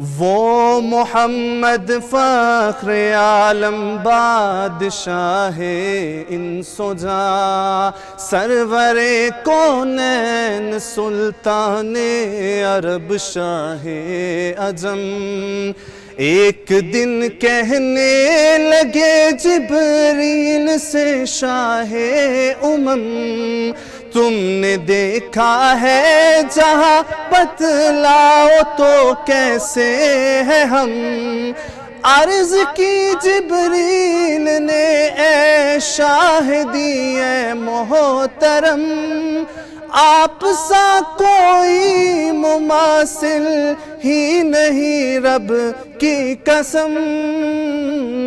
وہ محمد فخر عالم بادشاہ انس و جاں سرور کونین سلطان عرب شاہ عجم ایک دن کہنے لگے جبریل سے شاہ تم نے دیکھا ہے جہاں بتلاؤ تو کیسے ہے ہم عرض کی جبریل نے اے شاہدی اے محترم آپ سا کوئی مماثل ہی نہیں رب کی قسم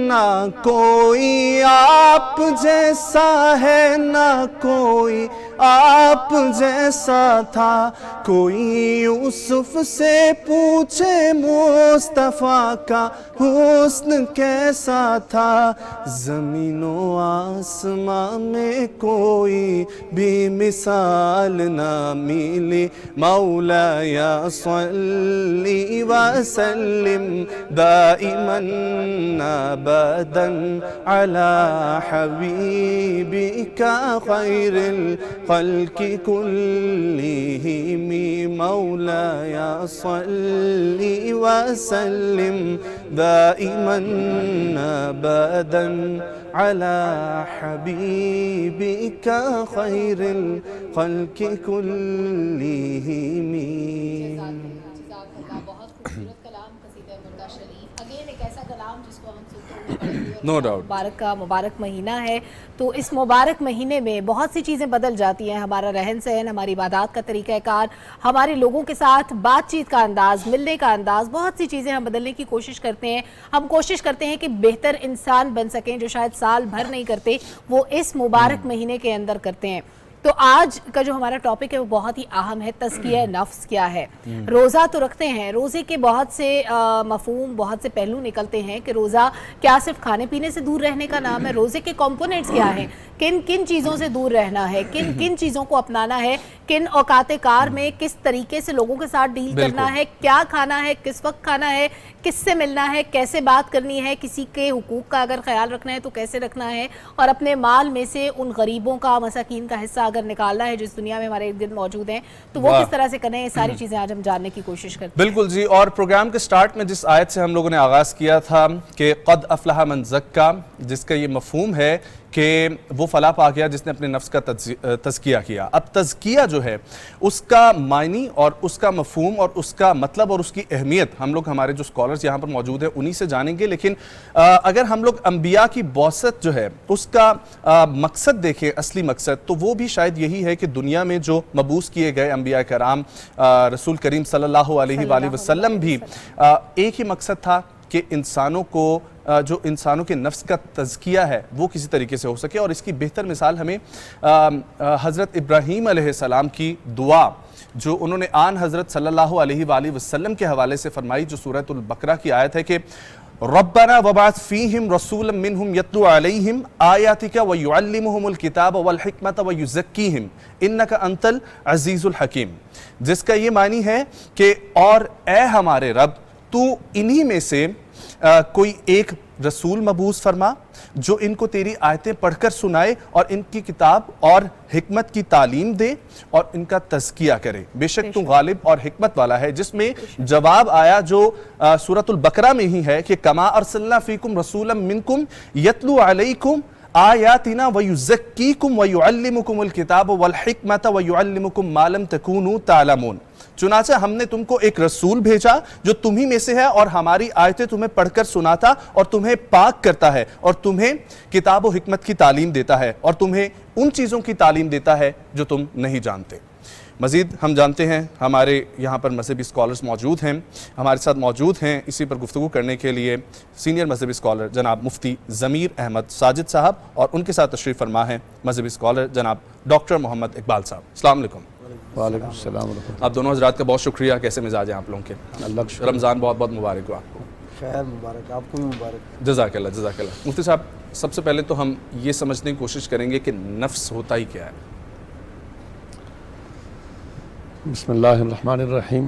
نہ کوئی آپ جیسا ہے نہ کوئی آپ جیسا تھا کوئی یوسف سے پوچھے مصطفیٰ کا حسن کیسا تھا زمین و آسمان میں کوئی بھی مثال نہ ملی مولایا صلی وسلم دائما ابدا علی حبیبک خیر الخلق کلہم مولایا صلی وسلم دائما ابدا علی حبیبک خیر الخلق کلہم. No doubt. مبارک کا مبارک مہینہ ہے تو اس مبارک مہینے میں بہت سی چیزیں بدل جاتی ہیں. ہمارا رہن سہن, ہماری عبادات کا طریقہ کار, ہمارے لوگوں کے ساتھ بات چیت کا انداز, ملنے کا انداز, بہت سی چیزیں ہم بدلنے کی کوشش کرتے ہیں. ہم کوشش کرتے ہیں کہ بہتر انسان بن سکیں, جو شاید سال بھر نہیں کرتے وہ اس مبارک مہینے کے اندر کرتے ہیں. تو آج کا جو ہمارا ٹاپک ہے وہ بہت ہی اہم ہے, تزکیہ نفس کیا ہے. روزہ تو رکھتے ہیں, روزے کے بہت سے مفہوم, بہت سے پہلو نکلتے ہیں کہ روزہ کیا صرف کھانے پینے سے دور رہنے کا نام ہے, روزے کے کمپوننٹس کیا ہیں, کن کن چیزوں سے دور رہنا ہے, کن کن چیزوں کو اپنانا ہے, کن اوقات کار میں کس طریقے سے لوگوں کے ساتھ ڈیل کرنا ہے, کیا کھانا ہے, کس وقت کھانا ہے, کس سے ملنا ہے, کیسے بات کرنی ہے, کسی کے حقوق کا اگر خیال رکھنا ہے تو کیسے رکھنا ہے, اور اپنے مال میں سے ان غریبوں کا, مساکین کا حصہ اگر نکالنا ہے جو اس دنیا میں ہمارے ارد گرد موجود ہیں تو وہ کس طرح سے کرنا ہے. یہ ساری چیزیں آج ہم جاننے کی کوشش کرتے ہیں. بالکل جی. اور پروگرام کے سٹارٹ میں جس آیت سے ہم لوگوں نے آغاز کیا تھا کہ قد افلح من زکا, جس کا یہ مفہوم ہے کہ وہ فلاح پا گیا جس نے اپنے نفس کا تزکیہ کیا. اب تزکیہ جو ہے اس کا معنی اور اس کا مفہوم اور اس کا مطلب اور اس کی اہمیت ہم لوگ, ہمارے جو سکولرز یہاں پر موجود ہیں انہی سے جانیں گے. لیکن اگر ہم لوگ انبیاء کی بعثت جو ہے اس کا مقصد دیکھیں, اصلی مقصد, تو وہ بھی شاید یہی ہے کہ دنیا میں جو مبعوث کیے گئے انبیاء کرام, رسول کریم صلی اللہ علیہ وآلہ وسلم بھی ایک ہی مقصد تھا کہ انسانوں کو جو انسانوں کے نفس کا تزکیہ ہے وہ کسی طریقے سے ہو سکے. اور اس کی بہتر مثال ہمیں حضرت ابراہیم علیہ السلام کی دعا جو انہوں نے آن حضرت صلی اللہ علیہ وآلہ وسلم کے حوالے سے فرمائی, جو سورۃ البقرہ کی آیت ہے کہ ربنا وبعث فیہم رسولا منہم یتلو علیہم آیاتک ویعلمہم الکتاب والحکمت ویزکیہم انک انت العزیز الحکیم, جس کا یہ معنی ہے کہ اور اے ہمارے رب تو انہی میں سے کوئی ایک رسول مبعوث فرما جو ان کو تیری آیتیں پڑھ کر سنائے اور ان کی کتاب اور حکمت کی تعلیم دے اور ان کا تزکیہ کرے, بے شک تو غالب اور حکمت والا ہے. جس میں جواب آیا جو سورۃ البقرہ میں ہی ہے کہ کما ارسلنا فیکم رسولا منکم یتلو علیکم آیاتنا ویزکیکم ویعلمکم الکتاب والحکمت ویعلمکم ما لم تکونوا تعلمون. چنانچہ ہم نے تم کو ایک رسول بھیجا جو تمہیں میں سے ہے اور ہماری آیتیں تمہیں پڑھ کر سناتا اور تمہیں پاک کرتا ہے اور تمہیں کتاب و حکمت کی تعلیم دیتا ہے اور تمہیں ان چیزوں کی تعلیم دیتا ہے جو تم نہیں جانتے. مزید ہم جانتے ہیں ہمارے یہاں پر مذہبی سکولرز موجود ہیں, ہمارے ساتھ موجود ہیں اسی پر گفتگو کرنے کے لیے سینئر مذہبی سکولر جناب مفتی ضمیر احمد ساجد صاحب, اور ان کے ساتھ تشریف فرما ہیں مذہبی سکولر جناب ڈاکٹر محمد اقبال صاحب. السلام علیکم. وعلیکم السلام ورحمۃ اللہ. آپ دونوں حضرات کا بہت شکریہ. کیسے مزاج ہیں آپ لوگوں کے؟ اللہ کا شکر. رمضان بہت بہت مبارک ہو آپ کو. خیر مبارک, آپ کو بھی مبارک. جزاک اللہ جزاک اللہ. مفتی صاحب, سب سے پہلے تو ہم یہ سمجھنے کی کوشش کریں گے کہ نفس ہوتا ہی کیا ہے. بسم اللہ الرحمن الرحیم.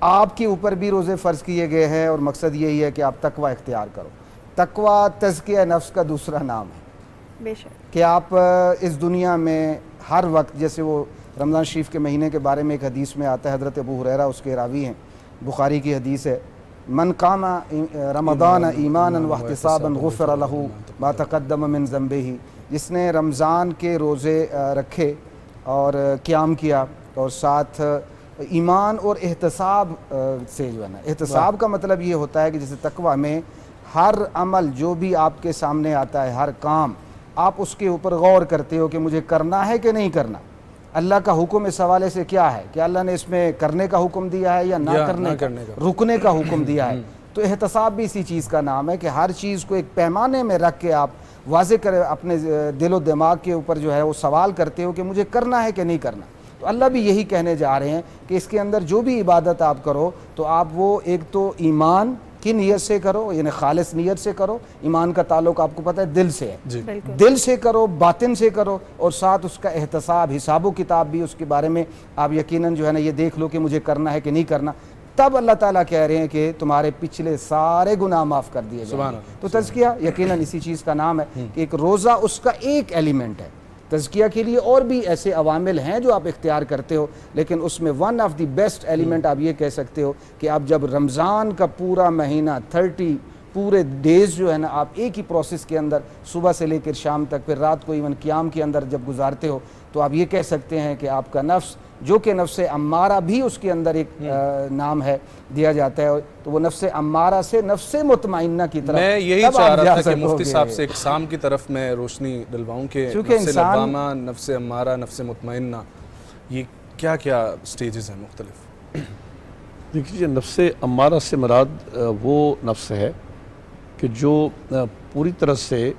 آپ کے اوپر بھی روزے فرض کیے گئے ہیں اور مقصد یہی ہے کہ آپ تقوی اختیار کرو. تقوی تزکیہ نفس کا دوسرا نام ہے. بے شک کہ آپ اس دنیا میں ہر وقت، جیسے وہ رمضان شریف کے مہینے کے بارے میں ایک حدیث میں آتا ہے، حضرت ابو ہریرہ اس کے راوی ہیں، بخاری کی حدیث ہے، من قام رمضان ایمانا واحتسابا غفر له ما تقدم من ذنبه، جس نے رمضان کے روزے رکھے اور قیام کیا اور ساتھ ایمان اور احتساب سے جو ہے نا، احتساب کا مطلب یہ ہوتا ہے کہ جیسے تقوی میں ہر عمل جو بھی آپ کے سامنے آتا ہے، ہر کام آپ اس کے اوپر غور کرتے ہو کہ مجھے کرنا ہے کہ نہیں کرنا. اللہ کا حکم اس حوالے سے کیا ہے کہ اللہ نے اس میں کرنے کا حکم دیا ہے یا نہ کرنے کا، رکنے کا حکم دیا ہے. تو احتساب بھی اسی چیز کا نام ہے کہ ہر چیز کو ایک پیمانے میں رکھ کے آپ واضح کرے اپنے دل و دماغ کے اوپر جو ہے وہ سوال کرتے ہو کہ مجھے کرنا ہے کہ نہیں کرنا. تو اللہ بھی یہی کہنے جا رہے ہیں کہ اس کے اندر جو بھی عبادت آپ کرو تو آپ وہ ایک تو ایمان کی نیت سے کرو، یعنی خالص نیت سے کرو. ایمان کا تعلق آپ کو پتہ ہے دل سے ہے، دل سے کرو، باطن سے کرو، اور ساتھ اس کا احتساب، حساب و کتاب بھی اس کے بارے میں آپ یقیناً جو ہے نا یہ دیکھ لو کہ مجھے کرنا ہے کہ نہیں کرنا. تب اللہ تعالیٰ کہہ رہے ہیں کہ تمہارے پچھلے سارے گناہ معاف کر دیے جائیں گے. تو تزکیہ یقیناً اسی چیز کا نام ہے کہ ایک روزہ اس کا ایک ایلیمنٹ ہے. تزکیہ کے لیے اور بھی ایسے عوامل ہیں جو آپ اختیار کرتے ہو، لیکن اس میں one of the best element آپ یہ کہہ سکتے ہو کہ آپ جب رمضان کا پورا مہینہ 30 پورے ڈیز جو ہے نا آپ ایک ہی پروسیس کے اندر صبح سے لے کر شام تک، پھر رات کو ایون قیام کے اندر جب گزارتے ہو، تو آپ یہ کہہ سکتے ہیں کہ آپ کا نفس، جو کہ نفس امارہ بھی اس کے اندر ایک نام ہے دیا جاتا ہے، تو وہ نفس امارہ سے نفس مطمئنہ کی طرف. میں یہی چاہ رہا تھا کہ مفتی صاحب سے اقسام کی طرف میں روشنی ڈلواؤں کہ نفس لوامہ، نفس امارہ، نفس مطمئنہ، یہ کیا کیا سٹیجز ہیں مختلف؟ دیکھیے، نفس امارہ سے مراد وہ نفس ہے کہ جو پوری طرح سے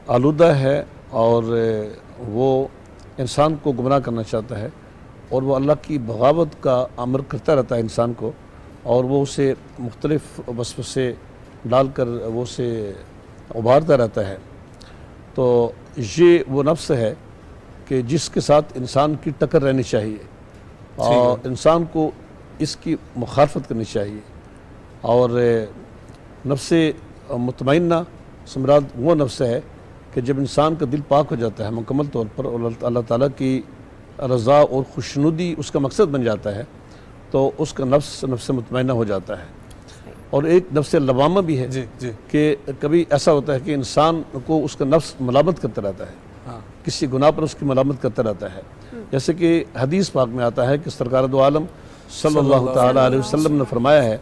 آلودہ ہے اور وہ انسان کو گمراہ کرنا چاہتا ہے، اور وہ اللہ کی بغاوت کا امر کرتا رہتا ہے انسان کو، اور وہ اسے مختلف وسوسے ڈال کر وہ اسے ابھارتا رہتا ہے. تو یہ وہ نفس ہے کہ جس کے ساتھ انسان کی ٹکر رہنی چاہیے اور انسان کو اس کی مخالفت کرنی چاہیے. اور نفس مطمئنہ سے مراد وہ نفس ہے کہ جب انسان کا دل پاک ہو جاتا ہے مکمل طور پر اور اللہ تعالیٰ کی رضا اور خوشنودی اس کا مقصد بن جاتا ہے، تو اس کا نفس مطمئنہ ہو جاتا ہے. اور ایک نفس لوامہ بھی ہے کہ کبھی ایسا ہوتا ہے کہ انسان کو اس کا نفس ملامت کرتا رہتا ہے، کسی گناہ پر اس کی ملامت کرتا رہتا ہے. جیسے کہ حدیث پاک میں آتا ہے کہ سرکار دو عالم صلی اللہ تعالیٰ علیہ وسلم نے فرمایا ہے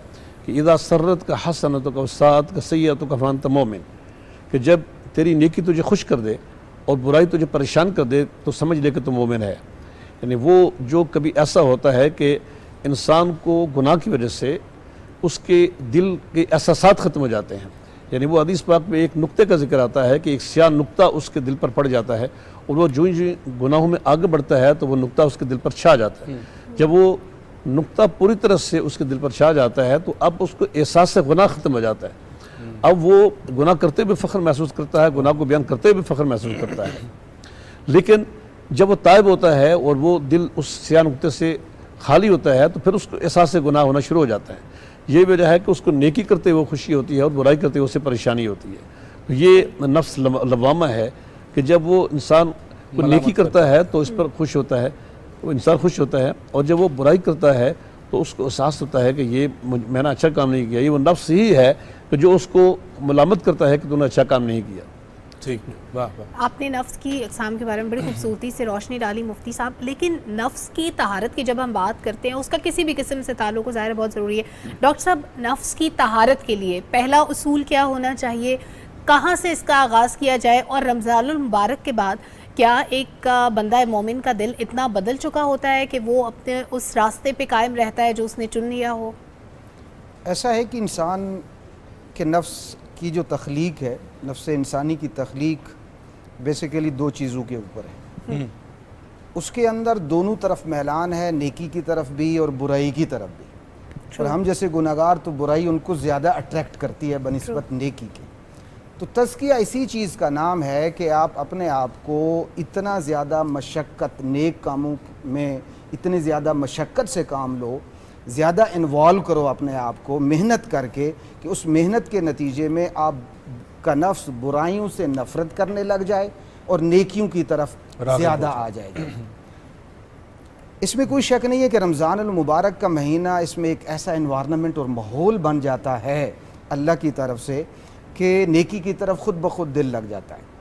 کہ اذا سرت کا حسنۃ و ساءت کا سیئۃ فانت مومن، کہ جب تیری نیکی تجھے خوش کر دے اور برائی تجھے پریشان کر دے تو سمجھ لے کہ تم مومن ہے. یعنی وہ جو کبھی ایسا ہوتا ہے کہ انسان کو گناہ کی وجہ سے اس کے دل کے احساسات ختم ہو جاتے ہیں. یعنی وہ حدیث پاک میں ایک نقطے کا ذکر آتا ہے کہ ایک سیاہ نقطہ اس کے دل پر پڑ جاتا ہے، اور وہ جو گناہوں میں آگے بڑھتا ہے تو وہ نقطہ اس کے دل پر چھا جاتا ہے. جب وہ نقطہ پوری طرح سے اس کے دل پر چھا جاتا ہے تو اب اس کو احساس سے گناہ ختم ہو جاتا ہے. اب وہ گناہ کرتے بھی فخر محسوس کرتا ہے، گناہ کو بیان کرتے بھی فخر محسوس کرتا ہے. لیکن جب وہ تائب ہوتا ہے اور وہ دل اس سیاہ نقطے سے خالی ہوتا ہے تو پھر اس کو احساس سے گناہ ہونا شروع ہو جاتا ہے. یہ وجہ ہے کہ اس کو نیکی کرتے ہوئے خوشی ہوتی ہے اور برائی کرتے ہوئے اسے پریشانی ہوتی ہے. یہ نفس لوامہ ہے کہ جب وہ انسان کو نیکی کرتا ہے تو اس پر خوش ہوتا ہے، وہ انسان خوش ہوتا ہے، اور جب وہ برائی کرتا ہے تو اس کو احساس ہوتا ہے کہ یہ میں نے اچھا کام نہیں کیا. یہ وہ نفس ہی ہے کہ جو اس کو ملامت کرتا ہے کہ تم نے اچھا کام نہیں کیا. ٹھیک ہے، واہ واہ. آپ نے نفس کی اقسام کے بارے میں بڑی خوبصورتی سے روشنی ڈالی مفتی صاحب. لیکن نفس کی طہارت کی جب ہم بات کرتے ہیں اس کا کسی بھی قسم سے تعلق ظاہر بہت ضروری ہے. ڈاکٹر صاحب، نفس کی طہارت کے لیے پہلا اصول کیا ہونا چاہیے؟ کہاں سے اس کا آغاز کیا جائے؟ اور رمضان المبارک کے بعد کیا ایک بندہ مومن کا دل اتنا بدل چکا ہوتا ہے کہ وہ اپنے اس راستے پہ قائم رہتا ہے جو اس نے چن لیا ہو؟ ایسا ہے کہ انسان کے نفس کی جو تخلیق ہے، نفس انسانی کی تخلیق بیسیکلی دو چیزوں کے اوپر ہے. اس کے اندر دونوں طرف میلان ہے، نیکی کی طرف بھی اور برائی کی طرف بھی. اور ہم جیسے گناہگار تو برائی ان کو زیادہ اٹریکٹ کرتی ہے بنسبت نیکی کے. تو تزکیہ اسی چیز کا نام ہے کہ آپ اپنے آپ کو اتنا زیادہ مشقت، نیک کاموں میں اتنی زیادہ مشقت سے کام لو زیادہ انوالو کرو اپنے آپ کو محنت کر کے کہ اس محنت کے نتیجے میں آپ کا نفس برائیوں سے نفرت کرنے لگ جائے اور نیکیوں کی طرف زیادہ آ جائے گا۔ اس میں کوئی شک نہیں ہے کہ رمضان المبارک کا مہینہ اس میں ایک ایسا انوائرنمنٹ اور ماحول بن جاتا ہے اللہ کی طرف سے کہ نیکی کی طرف خود بخود دل لگ جاتا ہے۔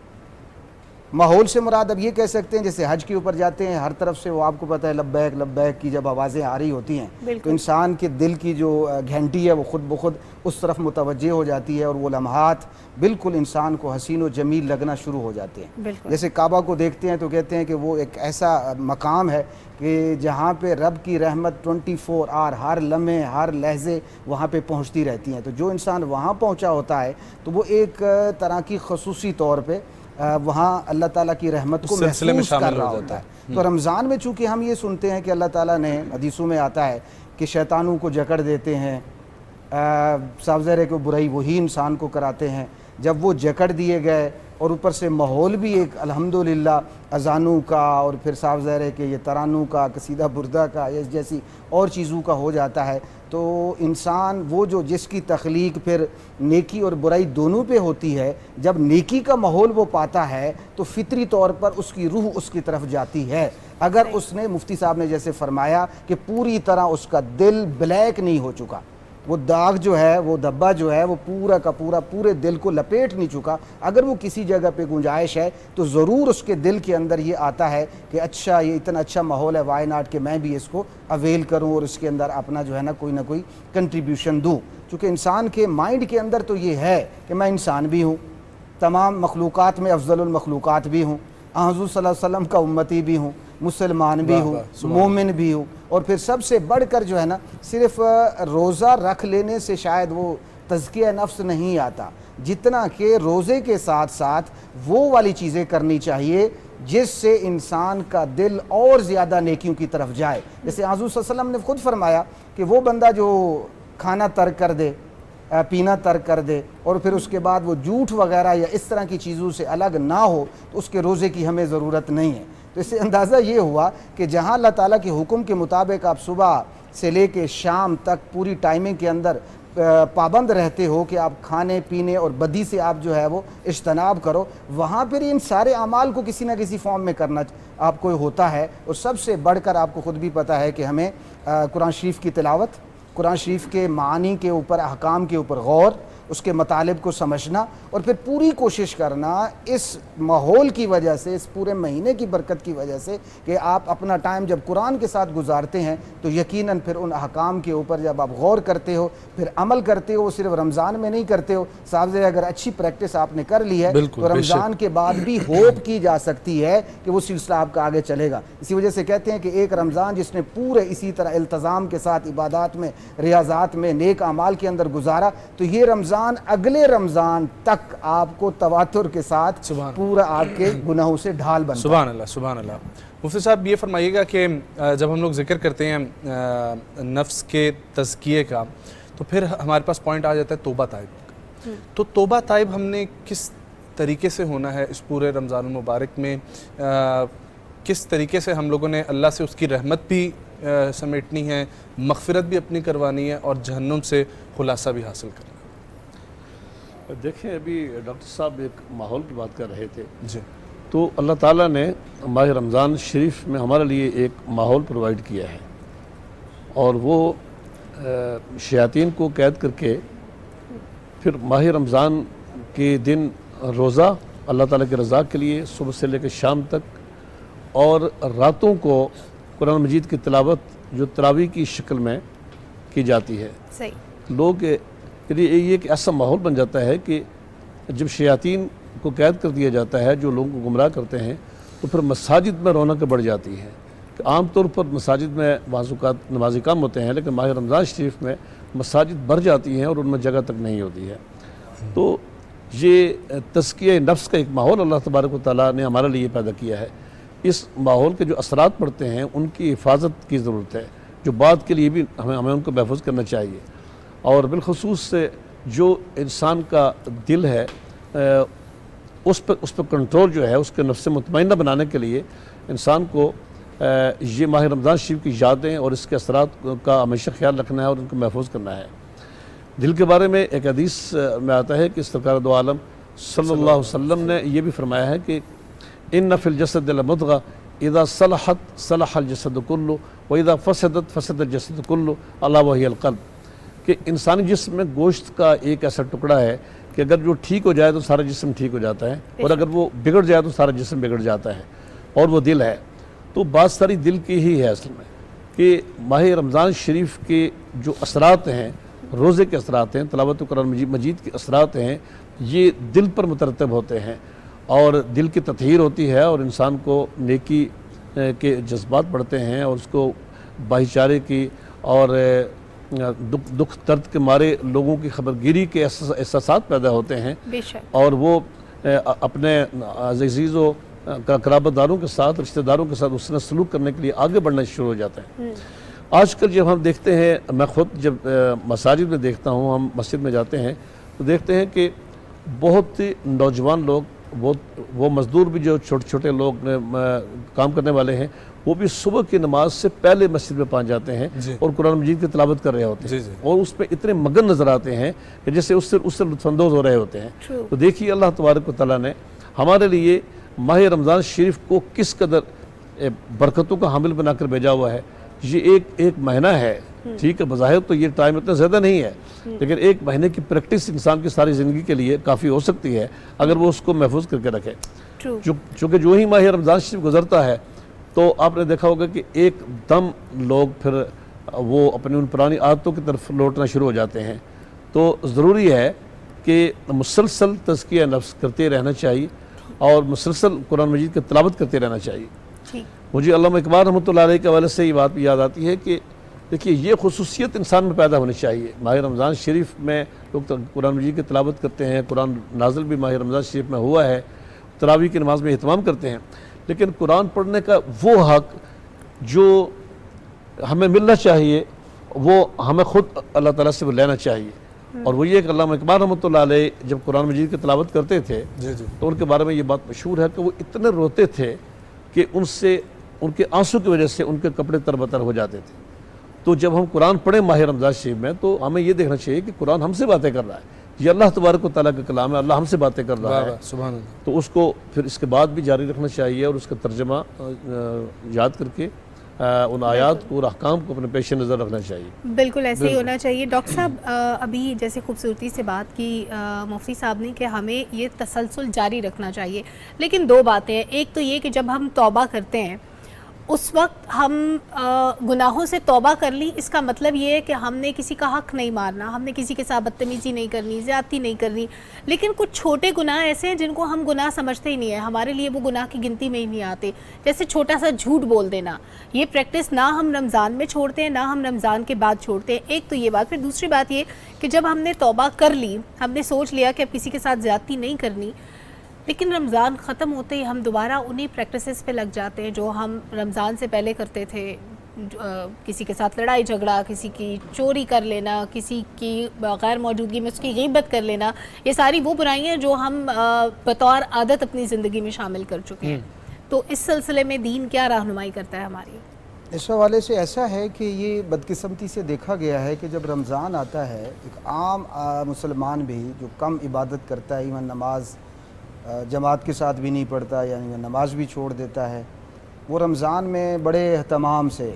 ماحول سے مراد اب یہ کہہ سکتے ہیں جیسے حج کے اوپر جاتے ہیں، ہر طرف سے وہ آپ کو پتہ ہے لبیک لبیک کی جب آوازیں آ رہی ہوتی ہیں تو انسان کے دل کی جو گھنٹی ہے وہ خود بخود اس طرف متوجہ ہو جاتی ہے اور وہ لمحات بالکل انسان کو حسین و جمیل لگنا شروع ہو جاتے ہیں۔ جیسے کعبہ کو دیکھتے ہیں تو کہتے ہیں کہ وہ ایک ایسا مقام ہے کہ جہاں پہ رب کی رحمت 24 آور ہر لمحے ہر لحظے وہاں پہ پہنچتی رہتی ہیں۔ تو جو انسان وہاں پہنچا ہوتا ہے تو وہ ایک طرح کی خصوصی طور پہ وہاں اللہ تعالیٰ کی رحمت کو محسوس کر رہا ہوتا ہے۔ تو رمضان میں چونکہ ہم یہ سنتے ہیں کہ اللہ تعالیٰ نے حدیثوں میں آتا ہے کہ شیطانوں کو جکڑ دیتے ہیں، صاف ظاہر ہے کہ برائی وہی انسان کو کراتے ہیں۔ جب وہ جکڑ دیے گئے اور اوپر سے ماحول بھی ایک الحمدللہ اذانوں کا اور پھر صاف ظاہر ہے کہ یہ ترانوں کا، قصیدہ بردہ کا، اس جیسی اور چیزوں کا ہو جاتا ہے، تو انسان وہ جو جس کی تخلیق پھر نیکی اور برائی دونوں پہ ہوتی ہے، جب نیکی کا ماحول وہ پاتا ہے تو فطری طور پر اس کی روح اس کی طرف جاتی ہے۔ اگر اس نے مفتی صاحب نے جیسے فرمایا کہ پوری طرح اس کا دل بلیک نہیں ہو چکا، وہ داغ جو ہے، وہ دھبا جو ہے وہ پورا کا پورا پورے دل کو لپیٹ نہیں چکا، اگر وہ کسی جگہ پہ گنجائش ہے تو ضرور اس کے دل کے اندر یہ آتا ہے کہ اچھا یہ اتنا اچھا ماحول ہے، وائی ناٹ کہ میں بھی اس کو اویل کروں اور اس کے اندر اپنا جو ہے نہ کوئی کنٹریبیوشن دوں۔ چونکہ انسان کے مائنڈ کے اندر تو یہ ہے کہ میں انسان بھی ہوں، تمام مخلوقات میں افضل المخلوقات بھی ہوں، حضور صلی اللہ علیہ وسلم کا امتی بھی ہوں، مسلمان بھی ہوں، مومن بھی ہوں، اور پھر سب سے بڑھ کر جو ہے نا صرف روزہ رکھ لینے سے شاید وہ تزکیہ نفس نہیں آتا، جتنا کہ روزے کے ساتھ ساتھ وہ والی چیزیں کرنی چاہیے جس سے انسان کا دل اور زیادہ نیکیوں کی طرف جائے۔ جیسے حضور صلی اللہ علیہ وسلم نے خود فرمایا کہ وہ بندہ جو کھانا ترک کر دے، پینا ترک کر دے اور پھر اس کے بعد وہ جھوٹ وغیرہ یا اس طرح کی چیزوں سے الگ نہ ہو تو اس کے روزے کی ہمیں ضرورت نہیں ہے۔ تو اس سے اندازہ یہ ہوا کہ جہاں اللہ تعالیٰ کے حکم کے مطابق آپ صبح سے لے کے شام تک پوری ٹائمنگ کے اندر پابند رہتے ہو کہ آپ کھانے پینے اور بدی سے آپ جو ہے وہ اجتناب کرو، وہاں پھر ان سارے اعمال کو کسی نہ کسی فارم میں کرنا آپ کو ہوتا ہے۔ اور سب سے بڑھ کر آپ کو خود بھی پتہ ہے کہ ہمیں قرآن شریف کی تلاوت، قرآن شریف کے معانی کے اوپر، احکام کے اوپر غور، اس کے مطالب کو سمجھنا اور پھر پوری کوشش کرنا اس ماحول کی وجہ سے، اس پورے مہینے کی برکت کی وجہ سے کہ آپ اپنا ٹائم جب قرآن کے ساتھ گزارتے ہیں تو یقیناً پھر ان احکام کے اوپر جب آپ غور کرتے ہو، پھر عمل کرتے ہو، وہ صرف رمضان میں نہیں کرتے ہو، صاحب اگر اچھی پریکٹس آپ نے کر لی ہے تو رمضان کے بعد بھی ہوپ کی جا سکتی ہے کہ وہ سلسلہ آپ کا آگے چلے گا۔ اسی وجہ سے کہتے ہیں کہ ایک رمضان جس نے پورے اسی طرح التزام کے ساتھ عبادات میں، ریاضات میں، نیک اعمال کے اندر گزارا تو یہ رمضان اگلے رمضان تک آپ کو تواتر کے ساتھ پورا آپ کے گناہوں سے ڈھال بنتا ہے۔ سبحان اللہ، سبحان اللہ۔ مفتی صاحب یہ فرمائیے گا کہ جب ہم لوگ ذکر کرتے ہیں نفس کے تزکیے کا تو پھر ہمارے پاس پوائنٹ آ جاتا ہے توبہ طائب کا۔ تو توبہ طائب ہم نے کس طریقے سے ہونا ہے اس پورے رمضان المبارک میں؟ کس طریقے سے ہم لوگوں نے اللہ سے اس کی رحمت بھی سمیٹنی ہے، مغفرت بھی اپنی کروانی ہے اور جہنم سے خلاصہ بھی حاصل کرنا ہے؟ دیکھیں ابھی ڈاکٹر صاحب ایک ماحول کی بات کر رہے تھے جی، تو اللہ تعالیٰ نے ماہ رمضان شریف میں ہمارے لیے ایک ماحول پرووائڈ کیا ہے اور وہ شیاطین کو قید کر کے پھر ماہ رمضان کے دن روزہ اللہ تعالیٰ کی رضا کے لیے صبح سے لے کے شام تک، اور راتوں کو قرآن مجید کی تلاوت جو تراویح کی شکل میں کی جاتی ہے۔ صحیح لوگ یہ ایک ایسا ماحول بن جاتا ہے کہ جب شیاطین کو قید کر دیا جاتا ہے جو لوگوں کو گمراہ کرتے ہیں تو پھر مساجد میں رونق بڑھ جاتی ہے۔ عام طور پر مساجد میں بعض اوقات نمازی کم ہوتے ہیں لیکن ماہ رمضان شریف میں مساجد بھر جاتی ہیں اور ان میں جگہ تک نہیں ہوتی ہے۔ تو یہ تزکیہ نفس کا ایک ماحول اللہ تبارک و تعالیٰ نے ہمارے لیے پیدا کیا ہے۔ اس ماحول کے جو اثرات پڑتے ہیں ان کی حفاظت کی ضرورت ہے، جو بعد کے لیے بھی ہمیں ان کو محفوظ کرنا چاہیے، اور بالخصوص سے جو انسان کا دل ہے اس پر کنٹرول جو ہے، اس کے نفس مطمئنہ بنانے کے لیے انسان کو یہ ماہ رمضان شریف کی یادیں اور اس کے اثرات کا ہمیشہ خیال رکھنا ہے اور ان کو محفوظ کرنا ہے۔ دل کے بارے میں ایک حدیث میں آتا ہے کہ سرکار دو عالم صلی اللہ علیہ وسلم نے یہ بھی فرمایا ہے کہ ان فی الجسد لمضغہ اذا صلحت صلح الجسد کلہ واذا فسدت فسد الجسد کلہ الا وہی القلب، کہ انسانی جسم میں گوشت کا ایک ایسا ٹکڑا ہے کہ اگر جو ٹھیک ہو جائے تو سارا جسم ٹھیک ہو جاتا ہے، اور اگر وہ بگڑ جائے تو سارا جسم بگڑ جاتا ہے، اور وہ دل ہے۔ تو بات ساری دل کی ہی ہے اصل میں، کہ ماہ رمضان شریف کے جو اثرات ہیں، روزے کے اثرات ہیں، تلاوت قرآن مجید کے اثرات ہیں، یہ دل پر مترتب ہوتے ہیں، اور دل کی تطہیر ہوتی ہے اور انسان کو نیکی کے جذبات بڑھتے ہیں، اور اس کو بھائی چارے کی اور دکھ درد کے مارے لوگوں کی خبرگیری کے احساسات پیدا ہوتے ہیں، اور وہ اپنے عزیز و قرابت داروں کے ساتھ، رشتہ داروں کے ساتھ اس نے سلوک کرنے کے لیے آگے بڑھنا شروع ہو جاتے ہیں۔ آج کل جب ہم دیکھتے ہیں، میں خود جب مساجد میں دیکھتا ہوں، ہم مسجد میں جاتے ہیں تو دیکھتے ہیں کہ بہت نوجوان لوگ، وہ مزدور بھی جو چھوٹے چھوٹے لوگ کام کرنے والے ہیں، وہ بھی صبح کی نماز سے پہلے مسجد میں پہنچ جاتے ہیں اور قرآن مجید کی تلاوت کر رہے ہوتے ہیں، اور اس پہ اتنے مگن نظر آتے ہیں کہ جیسے اس سے لطف اندوز ہو رہے ہوتے ہیں۔ تو دیکھیے اللہ تبارک و تعالیٰ نے ہمارے لیے ماہ رمضان شریف کو کس قدر برکتوں کا حامل بنا کر بھیجا ہوا ہے۔ یہ ایک مہینہ ہے، ٹھیک ہے، بظاہر تو یہ ٹائم اتنا زیادہ نہیں ہے، لیکن ایک مہینے کی پریکٹس انسان کی ساری زندگی کے لیے کافی ہو سکتی ہے اگر وہ اس کو محفوظ کر کے رکھے۔ چونکہ جو ہی ماہ رمضان شریف گزرتا ہے تو آپ نے دیکھا ہوگا کہ ایک دم لوگ پھر وہ اپنی ان پرانی عادتوں کی طرف لوٹنا شروع ہو جاتے ہیں۔ تو ضروری ہے کہ مسلسل تزکیہ نفس کرتے رہنا چاہیے اور مسلسل قرآن مجید کی تلاوت کرتے رہنا چاہیے۔ مجھے علامہ اقبال رحمۃ اللہ علیہ کے حوالے سے یہ بات بھی یاد آتی ہے کہ دیکھیے یہ خصوصیت انسان میں پیدا ہونی چاہیے۔ ماہ رمضان شریف میں لوگ قرآن مجید کی تلاوت کرتے ہیں، قرآن نازل بھی ماہ رمضان شریف میں ہوا ہے، تراویح کی نماز میں اہتمام کرتے ہیں، لیکن قرآن پڑھنے کا وہ حق جو ہمیں ملنا چاہیے وہ ہمیں خود اللہ تعالیٰ سے وہ لینا چاہیے۔ اور وہ یہ کہ علامہ اقبال رحمۃ اللہ علیہ جب قرآن مجید کی تلاوت کرتے تھے تو ان کے بارے میں یہ بات مشہور ہے کہ وہ اتنے روتے تھے کہ ان کے آنسو کی وجہ سے ان کے کپڑے تر بتر ہو جاتے تھے۔ تو جب ہم قرآن پڑھیں ماہ رمضان شریف میں تو ہمیں یہ دیکھنا چاہیے کہ قرآن ہم سے باتیں کر رہا ہے، یہ اللہ تبارک و تعالیٰ کا کلام ہے، اللہ ہم سے باتیں کر رہا ہے، سبحان اللہ۔ تو اس کو پھر اس کے بعد بھی جاری رکھنا چاہیے اور اس کا ترجمہ یاد کر کے ان آیات کو اور احکام کو اپنے پیش نظر رکھنا چاہیے۔ بالکل ایسے ہی ہونا چاہیے۔ ڈاکٹر صاحب ابھی جیسے خوبصورتی سے بات کی مفتی صاحب نے کہ ہمیں یہ تسلسل جاری رکھنا چاہیے، لیکن دو باتیں ہیں۔ ایک تو یہ کہ جب ہم توبہ کرتے ہیں اس وقت ہم گناہوں سے توبہ کر لی، اس کا مطلب یہ ہے کہ ہم نے کسی کا حق نہیں مارنا، ہم نے کسی کے ساتھ بدتمیزی نہیں کرنی، زیادتی نہیں کرنی، لیکن کچھ چھوٹے گناہ ایسے ہیں جن کو ہم گناہ سمجھتے ہی نہیں ہیں، ہمارے لیے وہ گناہ کی گنتی میں ہی نہیں آتے، جیسے چھوٹا سا جھوٹ بول دینا۔ یہ پریکٹس نہ ہم رمضان میں چھوڑتے ہیں نہ ہم رمضان کے بعد چھوڑتے ہیں۔ ایک تو یہ بات، پھر دوسری بات یہ کہ جب ہم نے توبہ کر لی، ہم نے سوچ لیا کہ اب کسی کے ساتھ زیادتی نہیں کرنی، لیکن رمضان ختم ہوتے ہی ہم دوبارہ انہی پریکٹسز پہ لگ جاتے ہیں جو ہم رمضان سے پہلے کرتے تھے۔ کسی کے ساتھ لڑائی جھگڑا، کسی کی چوری کر لینا، کسی کی غیر موجودگی میں اس کی غیبت کر لینا، یہ ساری وہ برائیاں جو ہم بطور عادت اپنی زندگی میں شامل کر چکے ہیں۔ تو اس سلسلے میں دین کیا رہنمائی کرتا ہے ہماری؟ اس حوالے سے ایسا ہے کہ یہ بدقسمتی سے دیکھا گیا ہے کہ جب رمضان آتا ہے، ایک عام مسلمان بھی جو کم عبادت کرتا ہے، ایون نماز جماعت کے ساتھ بھی نہیں پڑھتا، یعنی نماز بھی چھوڑ دیتا ہے، وہ رمضان میں بڑے اہتمام سے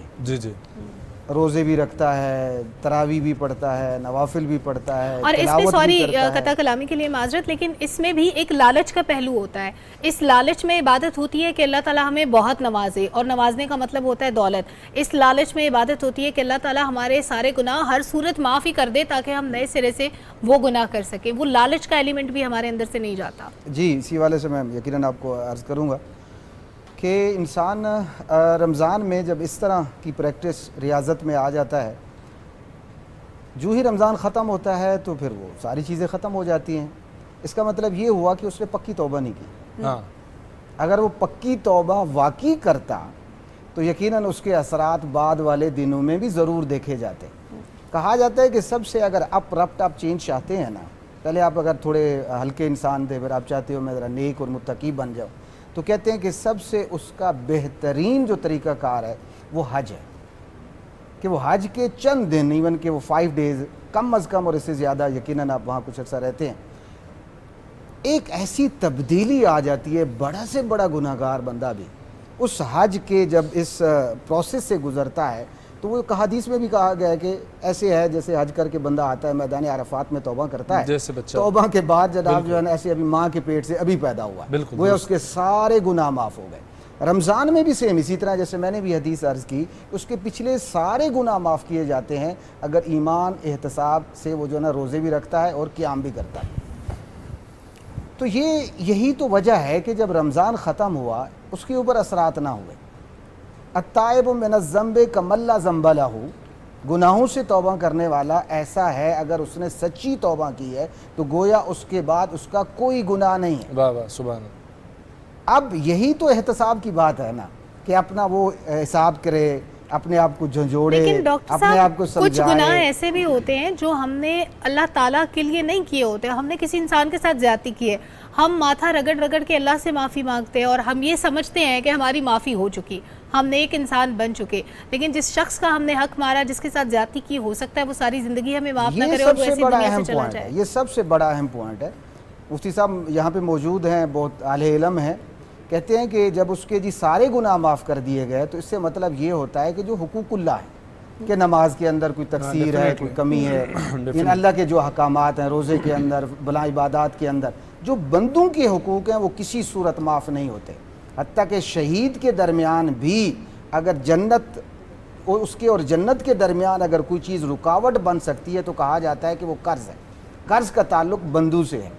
روزے بھی رکھتا ہے، تراویح بھی پڑھتا ہے، نوافل بھی پڑھتا ہے، اور اس میں سوری قطع کلامی کے لیے معذرت، لیکن اس میں بھی ایک لالچ کا پہلو ہوتا ہے۔ اس لالچ میں عبادت ہوتی ہے کہ اللہ تعالیٰ ہمیں بہت نوازے، اور نوازنے کا مطلب ہوتا ہے دولت۔ اس لالچ میں عبادت ہوتی ہے کہ اللہ تعالیٰ ہمارے سارے گناہ ہر صورت معاف ہی کر دے تاکہ ہم نئے سرے سے وہ گناہ کر سکیں۔ وہ لالچ کا ایلیمنٹ بھی ہمارے اندر سے نہیں جاتا۔ جی، اسی والے سے میں یقیناً آپ کو عرض کروں گا کہ انسان رمضان میں جب اس طرح کی پریکٹس ریاضت میں آ جاتا ہے، جو ہی رمضان ختم ہوتا ہے تو پھر وہ ساری چیزیں ختم ہو جاتی ہیں۔ اس کا مطلب یہ ہوا کہ اس نے پکی توبہ نہیں کی۔ اگر وہ پکی توبہ واقعی کرتا تو یقیناً اس کے اثرات بعد والے دنوں میں بھی ضرور دیکھے جاتے۔ کہا جاتا ہے کہ سب سے اگر اپرپٹ آپ چینج چاہتے ہیں نا، پہلے آپ اگر تھوڑے ہلکے انسان تھے، پھر آپ چاہتے ہو میں ذرا نیک اور متقی بن جاؤں، تو کہتے ہیں کہ سب سے اس کا بہترین جو طریقہ کار ہے وہ حج ہے، کہ وہ حج کے چند دن، ایون کہ وہ 5 ڈیز کم از کم اور اس سے زیادہ یقیناً آپ وہاں کچھ عرصہ رہتے ہیں، ایک ایسی تبدیلی آ جاتی ہے، بڑا سے بڑا گناہ گار بندہ بھی اس حج کے جب اس پروسیس سے گزرتا ہے تو وہ حدیث میں بھی کہا گیا ہے کہ ایسے ہے جیسے حج کر کے بندہ آتا ہے میدان عرفات میں توبہ کرتا ہے، جیسے بچہ توبہ کے بعد جناب جو ہے نا ایسے ابھی ماں کے پیٹ سے ابھی پیدا ہوا ہے، وہ اس کے سارے گناہ معاف ہو گئے۔ رمضان میں بھی سیم اسی طرح، جیسے میں نے بھی حدیث عرض کی، اس کے پچھلے سارے گناہ معاف کیے جاتے ہیں اگر ایمان احتساب سے وہ جو ہے نا روزے بھی رکھتا ہے اور قیام بھی کرتا ہے۔ تو یہی تو وجہ ہے کہ جب رمضان ختم ہوا اس کے اوپر اثرات نہ ہوئے۔ التائب من الذنب کمن لا ذنب لہ، گناہوں سے توبہ کرنے والا ایسا ہے اگر اس نے سچی توبہ کی ہے تو گویا اس کے بعد اس کا کوئی گناہ نہیں ہے۔ واہ واہ سبحان اللہ۔ اب یہی تو احتساب کی بات ہے نا، کہ اپنا وہ حساب کرے، اپنے آپ کو جھنجھوڑے، لیکن ڈاکٹر اپنے آپ کو صاحب کچھ سمجھائے۔ گناہ ایسے بھی ہوتے ہیں جو ہم نے اللہ تعالیٰ کے لیے نہیں کیے ہوتے، ہم نے کسی انسان کے ساتھ زیادتی کی ہے، ہم ماتھا رگڑ رگڑ کے اللہ سے معافی مانگتے ہیں اور ہم یہ سمجھتے ہیں کہ ہماری معافی ہو چکی، ہم نے ایک انسان بن چکے، لیکن جس شخص کا ہم نے حق مارا، جس کے ساتھ زیادتی کی، ہو سکتا ہے وہ ساری زندگی ہمیں معاف نہ کرے اور وہ ایسی دنیا سے چلا جائے۔ یہ سب سے بڑا اہم پوائنٹ ہے۔ مفتی صاحب یہاں پہ موجود ہیں، بہت اہل علم ہیں، کہتے ہیں کہ جب اس کے سارے گناہ معاف کر دیے گئے تو اس سے مطلب یہ ہوتا ہے کہ جو حقوق اللہ ہے، کہ نماز کے اندر کوئی تقصیر ہے، کوئی کمی ہے، ان اللہ کے جو احکامات ہیں، روزے کے اندر، بلا عبادات کے اندر جو بندوں کے حقوق ہیں وہ کسی صورت معاف نہیں ہوتے۔ حتیٰ کہ شہید کے درمیان بھی اگر جنت اس کے اور جنت کے درمیان اگر کوئی چیز رکاوٹ بن سکتی ہے تو کہا جاتا ہے کہ وہ قرض ہے، قرض کا تعلق بندوں سے ہے۔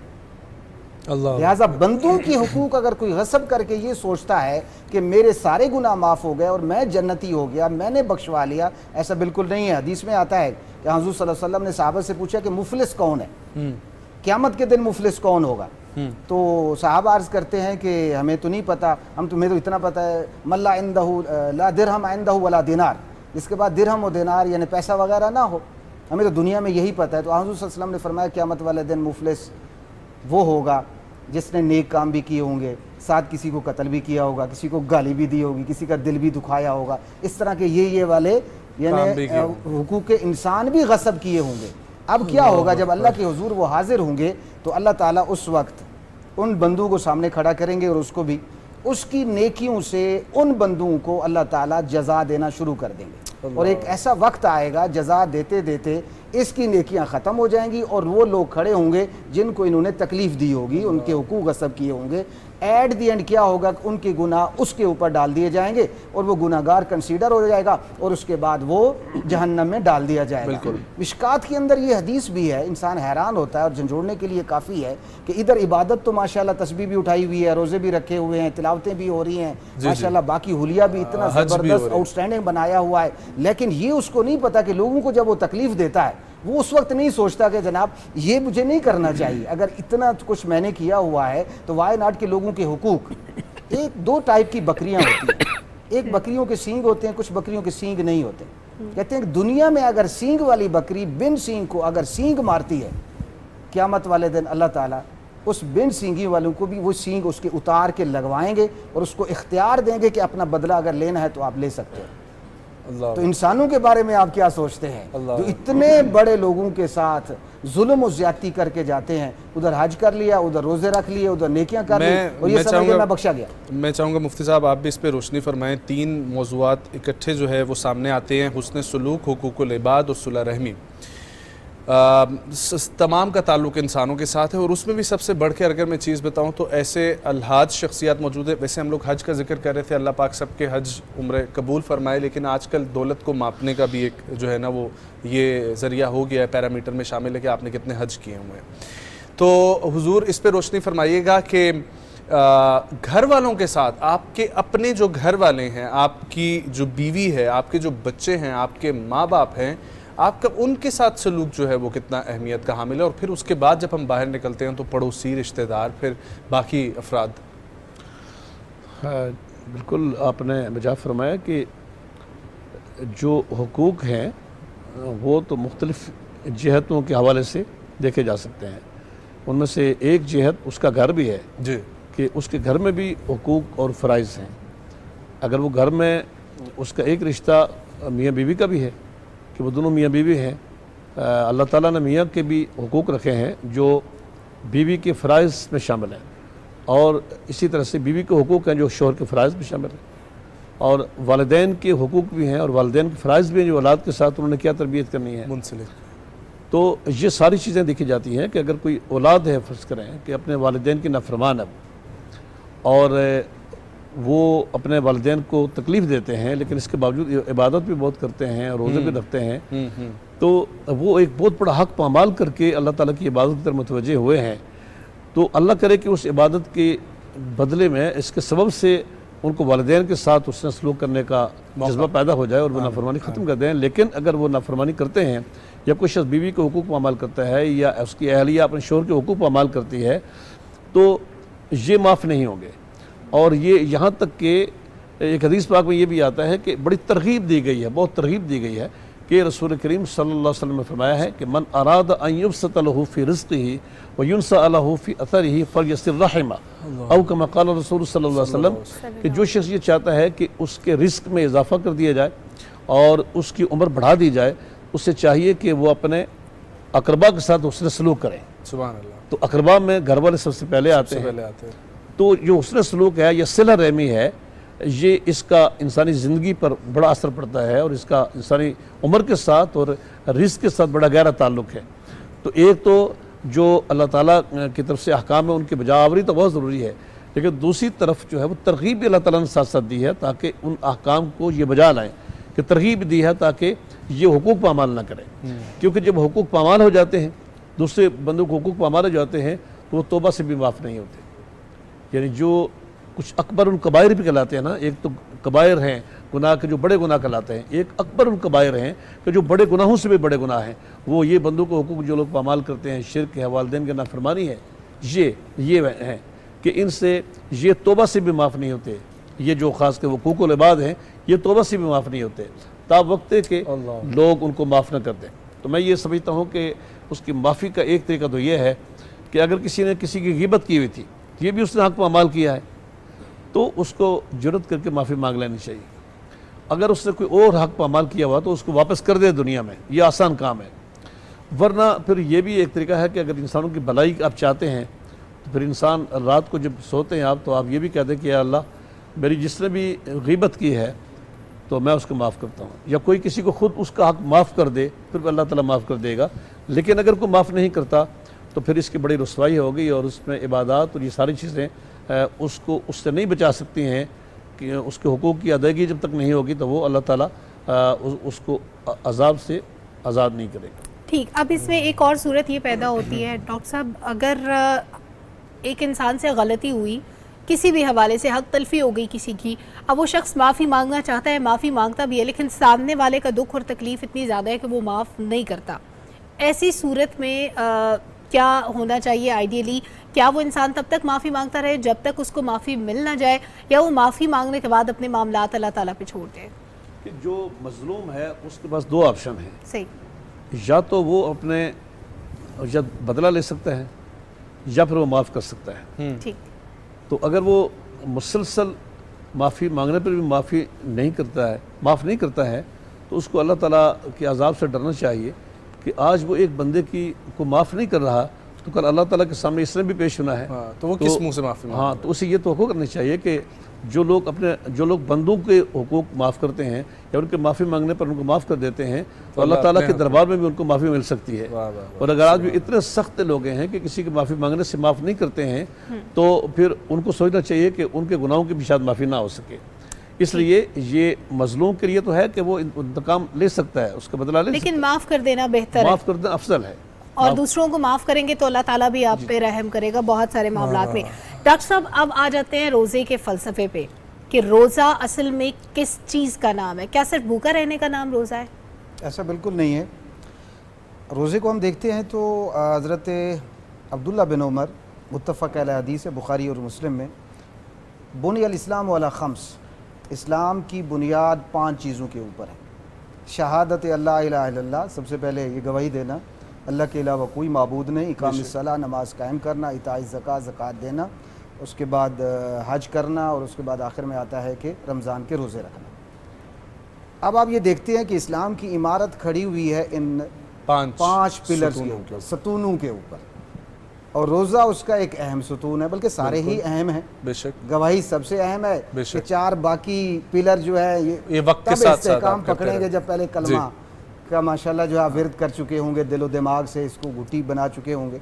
لہٰذا بندوں کی حقوق اگر کوئی غصب کر کے یہ سوچتا ہے کہ میرے سارے گناہ معاف ہو گئے اور میں جنتی ہو گیا، میں نے بخشوا لیا، ایسا بالکل نہیں ہے۔ حدیث میں آتا ہے کہ حضور صلی اللہ علیہ وسلم نے صحابہ سے پوچھا کہ مفلس کون ہے، قیامت کے دن مفلس کون ہوگا؟ تو صحابہ عرض کرتے ہیں کہ ہمیں تو نہیں پتہ، تمہیں تو اتنا پتہ ہے من لا عندہ لا درہم عندہ ولا دینار، جس کے بعد درہم و دینار یعنی پیسہ وغیرہ نہ ہو، ہمیں تو دنیا میں یہی پتہ ہے۔ تو حضور صلی اللہ علیہ وسلم نے فرمایا قیامت والے دن مفلس وہ ہوگا جس نے نیک کام بھی کیے ہوں گے، ساتھ کسی کو قتل بھی کیا ہوگا، کسی کو گالی بھی دی ہوگی، کسی کا دل بھی دکھایا ہوگا، اس طرح کے یہ والے یعنی حقوق انسان بھی غصب کیے ہوں گے۔ اب کیا ہوگا جب اللہ کے حضور وہ حاضر ہوں گے تو اللہ تعالیٰ اس وقت ان بندوں کو سامنے کھڑا کریں گے اور اس کو بھی اس کی نیکیوں سے ان بندوں کو اللہ تعالیٰ جزا دینا شروع کر دیں گے، اور ایک ایسا وقت آئے گا جزا دیتے دیتے اس کی نیکیاں ختم ہو جائیں گی اور وہ لوگ کھڑے ہوں گے جن کو انہوں نے تکلیف دی ہوگی، ان کے حقوق غصب کیے ہوں گے۔ ایٹ دی اینڈ کیا ہوگا کہ ان کے گناہ اس کے اوپر ڈال دیے جائیں گے اور وہ گناہ گار کنسیڈر ہو جائے گا اور اس کے بعد وہ جہنم میں ڈال دیا جائے گا۔ مشکات کے اندر یہ حدیث بھی ہے، انسان حیران ہوتا ہے اور جھنجھوڑنے کے لیے کافی ہے کہ ادھر عبادت تو ماشاءاللہ تسبیح بھی اٹھائی ہوئی ہے، روزے بھی رکھے ہوئے ہیں، تلاوتیں بھی ہو رہی ہیں ماشاءاللہ، باقی حلیہ بھی اتنا زبردست آؤٹ اسٹینڈنگ بنایا ہوا ہے، لیکن یہ اس کو نہیں پتا کہ لوگوں کو جب وہ تکلیف دیتا ہے وہ اس وقت نہیں سوچتا کہ جناب یہ مجھے نہیں کرنا چاہیے، اگر اتنا کچھ میں نے کیا ہوا ہے تو وائی ناٹ کے لوگوں کے حقوق۔ ایک دو ٹائپ کی بکریاں ہوتی ہیں، ایک بکریوں کے سینگ ہوتے ہیں، کچھ بکریوں کے سینگ نہیں ہوتے۔ کہتے ہیں کہ دنیا میں اگر سینگ والی بکری بن سینگ کو اگر سینگ مارتی ہے، قیامت والے دن اللہ تعالیٰ اس بن سینگی والوں کو بھی وہ سینگ اس کے اتار کے لگوائیں گے اور اس کو اختیار دیں گے کہ اپنا بدلہ اگر لینا ہے تو آپ لے سکتے ہیں۔ تو انسانوں کے بارے میں آپ کیا سوچتے ہیں جو اتنے بڑے لوگوں کے ساتھ ظلم و زیادتی کر کے جاتے ہیں، ادھر حج کر لیا، ادھر روزے رکھ لیے، ادھر نیکیاں کر لی اور یہ سمجھ میں بخشا گیا۔ میں چاہوں گا مفتی صاحب آپ بھی اس پہ روشنی فرمائیں۔ 3 موضوعات اکٹھے جو ہے وہ سامنے آتے ہیں، حسن سلوک، حقوق العباد اور صلہ رحمی۔ تمام کا تعلق انسانوں کے ساتھ ہے اور اس میں بھی سب سے بڑھ کے اگر میں چیز بتاؤں تو ایسے الحاج شخصیات موجود ہیں۔ ویسے ہم لوگ حج کا ذکر کر رہے تھے، اللہ پاک سب کے حج عمرے قبول فرمائے، لیکن آج کل دولت کو ماپنے کا بھی ایک جو ہے نا وہ یہ ذریعہ ہو گیا ہے، پیرامیٹر میں شامل ہے کہ آپ نے کتنے حج کیے ہوئے ہیں۔ تو حضور اس پہ روشنی فرمائیے گا کہ گھر والوں کے ساتھ، آپ کے اپنے جو گھر والے ہیں، آپ کی جو بیوی ہے، آپ کے جو بچے ہیں، آپ کے ماں باپ ہیں، آپ کا ان کے ساتھ سلوک جو ہے وہ کتنا اہمیت کا حامل ہے، اور پھر اس کے بعد جب ہم باہر نکلتے ہیں تو پڑوسی، رشتہ دار، پھر باقی افراد۔ بالکل آپ نے بجا فرمایا کہ جو حقوق ہیں وہ تو مختلف جہتوں کے حوالے سے دیکھے جا سکتے ہیں، ان میں سے ایک جہت اس کا گھر بھی ہے کہ کہ اس کے گھر میں بھی حقوق اور فرائض ہیں. اگر وہ گھر میں اس کا ایک رشتہ میاں بیوی کا بھی ہے کہ وہ دونوں میاں بیوی ہیں, اللہ تعالیٰ نے میاں کے بھی حقوق رکھے ہیں جو بیوی کے فرائض میں شامل ہیں, اور اسی طرح سے بیوی کے حقوق ہیں جو شوہر کے فرائض میں شامل ہیں, اور والدین کے حقوق بھی ہیں اور والدین کے فرائض بھی ہیں جو اولاد کے ساتھ انہوں نے کیا تربیت کرنی ہے منسلک. تو یہ ساری چیزیں دیکھی جاتی ہیں کہ اگر کوئی اولاد ہے, فرض کریں کہ اپنے والدین کی نافرمان ہے اور وہ اپنے والدین کو تکلیف دیتے ہیں لیکن اس کے باوجود عبادت بھی بہت کرتے ہیں, روزے بھی رکھتے ہیں, تو وہ ایک بہت بڑا حق پامال کر کے اللہ تعالیٰ کی عبادت کی طرف متوجہ ہوئے ہیں. تو اللہ کرے کہ اس عبادت کے بدلے میں اس کے سبب سے ان کو والدین کے ساتھ اس نے سلوک کرنے کا جذبہ پیدا ہو جائے اور وہ نافرمانی ختم کر دیں. لیکن اگر وہ نافرمانی کرتے ہیں یا کوئی شخص بیوی کے حقوق پامال کرتا ہے یا اس کی اہلیہ اپنے شوہر کے حقوق پامال کرتی ہے تو یہ معاف نہیں ہوں گے. اور یہ یہاں تک کہ ایک حدیث پاک میں یہ بھی آتا ہے کہ بڑی ترغیب دی گئی ہے, بہت ترغیب دی گئی ہے کہ رسول کریم صلی اللہ علیہ وسلم نے فرمایا ہے کہ من اراد ان یبسط له فی رزقه وینسأ له فی اثره فلیصل رحمہ, او کما قال رسول صلی اللہ علیہ وسلم کہ جو شخص یہ چاہتا ہے کہ اس کے رزق میں اضافہ کر دیا جائے اور اس کی عمر بڑھا دی جائے, اسے چاہیے کہ وہ اپنے اقربا کے ساتھ حسن سلوک کریں. سبحان اللہ. تو اقربا میں گھر والے سب سے پہلے آتے ہیں. تو جو حسن سلوک ہے یا صلہ رحمی ہے, یہ اس کا انسانی زندگی پر بڑا اثر پڑتا ہے اور اس کا انسانی عمر کے ساتھ اور رزق کے ساتھ بڑا گہرا تعلق ہے. تو ایک تو جو اللہ تعالیٰ کی طرف سے احکام ہے ان کی بجا آوری تو بہت ضروری ہے, لیکن دوسری طرف جو ہے وہ ترغیب بھی اللہ تعالیٰ نے ساتھ ساتھ دی ہے تاکہ ان احکام کو یہ بجا لائیں, کہ ترغیب دی ہے تاکہ یہ حقوق پامال نہ کریں. کیونکہ جب حقوق پامال ہو جاتے ہیں, دوسرے بندوں کو حقوق پامال ہو جاتے ہیں تو وہ توبہ سے بھی معاف نہیں ہوتے. یعنی جو کچھ اکبر الکبائر بھی کہلاتے ہیں نا, ایک تو کبائر ہیں گناہ کے جو بڑے گناہ کہلاتے ہیں, ایک اکبر الکبائر ہیں کہ جو بڑے گناہوں سے بھی بڑے گناہ ہیں, وہ یہ بندوں کو حقوق جو لوگ پامال کرتے ہیں, شرک ہے, والدین کی نافرمانی ہے, یہ ہیں کہ ان سے یہ توبہ سے بھی معاف نہیں ہوتے. یہ جو خاص کے حقوق العباد ہیں یہ توبہ سے بھی معاف نہیں ہوتے تا وقت ہے کہ لوگ ان کو معاف نہ کر دیں. تو میں یہ سمجھتا ہوں کہ اس کی معافی کا ایک طریقہ تو یہ ہے کہ اگر کسی نے کسی کی غیبت کی ہوئی تھی, یہ بھی اس نے حق پامال کیا ہے, تو اس کو جرت کر کے معافی مانگ لینی چاہیے. اگر اس نے کوئی اور حق پامال کیا ہوا تو اس کو واپس کر دے دنیا میں, یہ آسان کام ہے. ورنہ پھر یہ بھی ایک طریقہ ہے کہ اگر انسانوں کی بھلائی آپ چاہتے ہیں تو پھر انسان رات کو جب سوتے ہیں آپ, تو آپ یہ بھی کہتے ہیں کہ یا اللہ میری جس نے بھی غیبت کی ہے تو میں اس کو معاف کرتا ہوں. یا کوئی کسی کو خود اس کا حق معاف کر دے, پھر اللہ تعالیٰ معاف کر دے گا. لیکن اگر کوئی معاف نہیں کرتا تو پھر اس کی بڑی رسوائی ہوگی, اور اس میں عبادات اور یہ ساری چیزیں اس کو اس سے نہیں بچا سکتی ہیں کہ اس کے حقوق کی ادائیگی جب تک نہیں ہوگی تو وہ اللہ تعالیٰ اس کو عذاب سے آزاد نہیں کرے گا. ٹھیک. اب اس میں ایک اور صورت یہ پیدا ہوتی ہے ڈاکٹر صاحب, اگر ایک انسان سے غلطی ہوئی, کسی بھی حوالے سے حق تلفی ہو گئی کسی کی, اب وہ شخص معافی مانگنا چاہتا ہے, معافی مانگتا بھی ہے, لیکن سامنے والے کا دکھ اور تکلیف اتنی زیادہ ہے کہ وہ معاف نہیں کرتا. ایسی صورت میں کیا ہونا چاہیے آئیڈیلی؟ کیا وہ انسان تب تک معافی مانگتا رہے جب تک اس کو معافی مل نہ جائے, یا وہ معافی مانگنے کے بعد اپنے معاملات اللہ تعالیٰ پہ چھوڑ دے؟ کہ جو مظلوم ہے اس کے پاس دو آپشن ہیں. صحیح. یا تو وہ اپنے یا بدلہ لے سکتا ہے یا پھر وہ معاف کر سکتا ہے. ٹھیک. تو اگر وہ مسلسل معافی مانگنے پر بھی معافی نہیں کرتا ہے, معاف نہیں کرتا ہے, تو اس کو اللہ تعالیٰ کے عذاب سے ڈرنا چاہیے کہ آج وہ ایک بندے کو معاف نہیں کر رہا تو کل اللہ تعالیٰ کے سامنے اس نے بھی پیش ہونا ہے. تو وہ کس منہ سے معافی مانگے؟ ہاں, تو اسے یہ توقع کرنی چاہیے کہ جو لوگ بندوں کے حقوق معاف کرتے ہیں یا ان کے معافی مانگنے پر ان کو معاف کر دیتے ہیں تو اللہ تعالیٰ کے دربار میں بھی ان کو معافی مل سکتی ہے. اور اگر آج بھی اتنے سخت لوگ ہیں کہ کسی کی معافی مانگنے سے معاف نہیں کرتے ہیں تو پھر ان کو سوچنا چاہیے کہ ان کے گناہوں کی بھی شاید معافی نہ ہو سکے. اس لیے یہ مظلوم کے لیے تو ہے کہ وہ انتقام لے سکتا ہے, اس کا بدلہ لے سکتا ہے, لیکن معاف کر دینا بہتر ہے, معاف کر دینا افضل ہے. اور دوسروں کو معاف کریں گے تو اللہ تعالیٰ بھی آپ پہ رحم کرے گا بہت سارے معاملات میں. ڈاکٹر صاحب اب آ جاتے ہیں روزے کے فلسفے پہ کہ روزہ اصل میں کس چیز کا نام ہے؟ کیا صرف بھوکا رہنے کا نام روزہ ہے؟ ایسا بالکل نہیں ہے. روزے کو ہم دیکھتے ہیں تو حضرت عبداللہ بن عمر متفق علیہ حدیث ہے بخاری اور مسلم میں, بنی الاسلام علی خمس, اسلام کی بنیاد 5 چیزوں کے اوپر ہے. شہادت اللہ الہ الا اللہ, سب سے پہلے یہ گواہی دینا اللہ کے علاوہ کوئی معبود نہیں, اقام الصلاۃ, نماز قائم کرنا, ایتاء الزکوٰۃ, زکوٰۃ دینا, اس کے بعد حج کرنا، اور اس کے بعد آخر میں آتا ہے کہ رمضان کے روزے رکھنا۔ اب آپ یہ دیکھتے ہیں کہ اسلام کی عمارت کھڑی ہوئی ہے ان 5 پلرز کے اوپر، ستونوں کے اوپر، اور روزہ اس کا ایک اہم ستون ہے، بلکہ سارے ہی اہم ہیں۔ بے شک گواہی سب سے اہم ہے کہ 4 باقی پلر جو ہے یہ وقت کے تب ساتھ استحکام پکڑیں گے جب پہلے کلمہ کا ماشاءاللہ جو آپ ورد کر چکے ہوں گے، دل و دماغ سے اس کو گھٹی بنا چکے ہوں گے۔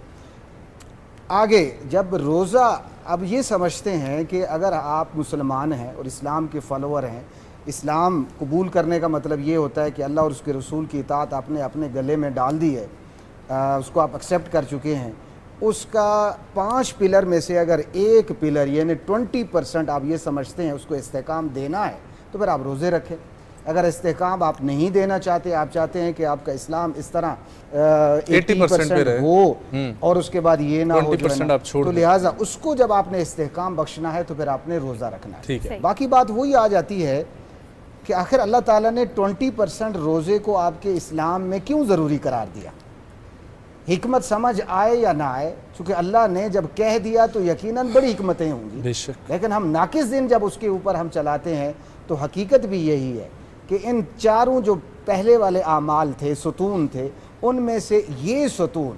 آگے جب روزہ، اب یہ سمجھتے ہیں کہ اگر آپ مسلمان ہیں اور اسلام کے فالوور ہیں، اسلام قبول کرنے کا مطلب یہ ہوتا ہے کہ اللہ اور اس کے رسول کی اطاعت آپ نے اپنے گلے میں ڈال دی ہے، اس کو آپ ایکسیپٹ کر چکے ہیں، اس کا 5 پلر میں سے اگر ایک پلر یعنی 20% آپ یہ سمجھتے ہیں اس کو استحکام دینا ہے تو پھر آپ روزے رکھیں۔ اگر استحکام آپ نہیں دینا چاہتے، آپ چاہتے ہیں کہ آپ کا اسلام اس طرح 80% ہو اور اس کے بعد یہ نہ ہو تو لہٰذا اس کو جب آپ نے استحکام بخشنا ہے تو پھر آپ نے روزہ رکھنا ہے۔ باقی بات وہی آ جاتی ہے کہ آخر اللہ تعالیٰ نے 20% روزے کو آپ کے اسلام میں کیوں ضروری قرار دیا؟ حکمت سمجھ آئے یا نہ آئے، چونکہ اللہ نے جب کہہ دیا تو یقیناً بڑی حکمتیں ہوں گی، لیکن ہم ناقص دن جب اس کے اوپر ہم چلاتے ہیں تو حقیقت بھی یہی ہے کہ ان 4 جو پہلے والے اعمال تھے، ستون تھے، ان میں سے یہ ستون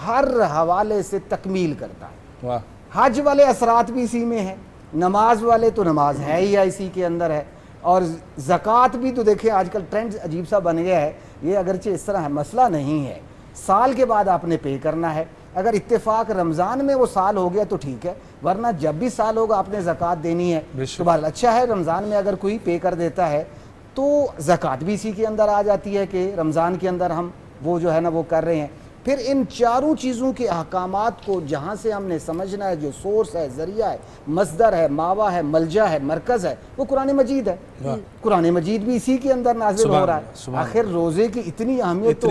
ہر حوالے سے تکمیل کرتا ہے۔ حج والے اثرات بھی اسی میں ہیں، نماز والے تو نماز ہے ہی اسی کے اندر ہے، اور زکوٰۃ بھی تو دیکھیں آج کل ٹرینڈ عجیب سا بن گیا ہے، یہ اگرچہ اس طرح مسئلہ نہیں ہے، سال کے بعد آپ نے پے کرنا ہے، اگر اتفاق رمضان میں وہ سال ہو گیا تو ٹھیک ہے، ورنہ جب بھی سال ہوگا آپ نے زکوٰۃ دینی ہے۔ تو بہرحال اچھا ہے رمضان میں اگر کوئی پے کر دیتا ہے تو زکوٰۃ بھی اسی کے اندر آ جاتی ہے کہ رمضان کے اندر ہم وہ جو ہے نا وہ کر رہے ہیں۔ پھر ان 4 چیزوں کے احکامات کو جہاں سے ہم نے سمجھنا ہے، جو سورس ہے، ذریعہ ہے، مصدر ہے، ماوا ہے، ملجا ہے، مرکز ہے، وہ قرآن مجید ہے۔ قرآن مجید بھی اسی کے اندر نازل ہو رہا ہے۔ آخر روزے کی اتنی اہمیت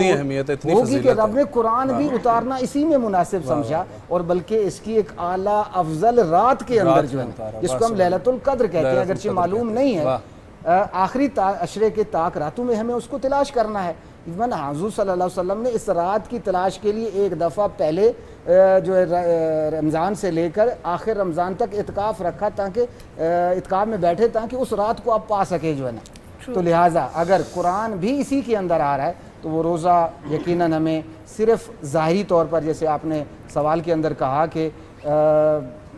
ہوگی کہ رب نے قرآن بھی اتارنا اسی میں مناسب سمجھا، اور بلکہ اس کی ایک اعلیٰ افضل رات کے اندر جو ہے جس کو ہم لیلۃ القدر کہتے ہیں، اگرچہ معلوم نہیں ہے، آخری عشرے کے طاق راتوں میں ہمیں اس کو تلاش کرنا ہے۔ حضور صلی اللہ علیہ وسلم نے اس رات کی تلاش کے لیے ایک دفعہ پہلے جو ہے رمضان سے لے کر آخر رمضان تک اعتکاف رکھا، تاکہ اعتکاف میں بیٹھے تاکہ اس رات کو آپ پا سکے جو ہے نا۔ تو لہٰذا اگر قرآن بھی اسی کے اندر آ رہا ہے تو وہ روزہ یقیناً ہمیں صرف ظاہری طور پر، جیسے آپ نے سوال کے اندر کہا کہ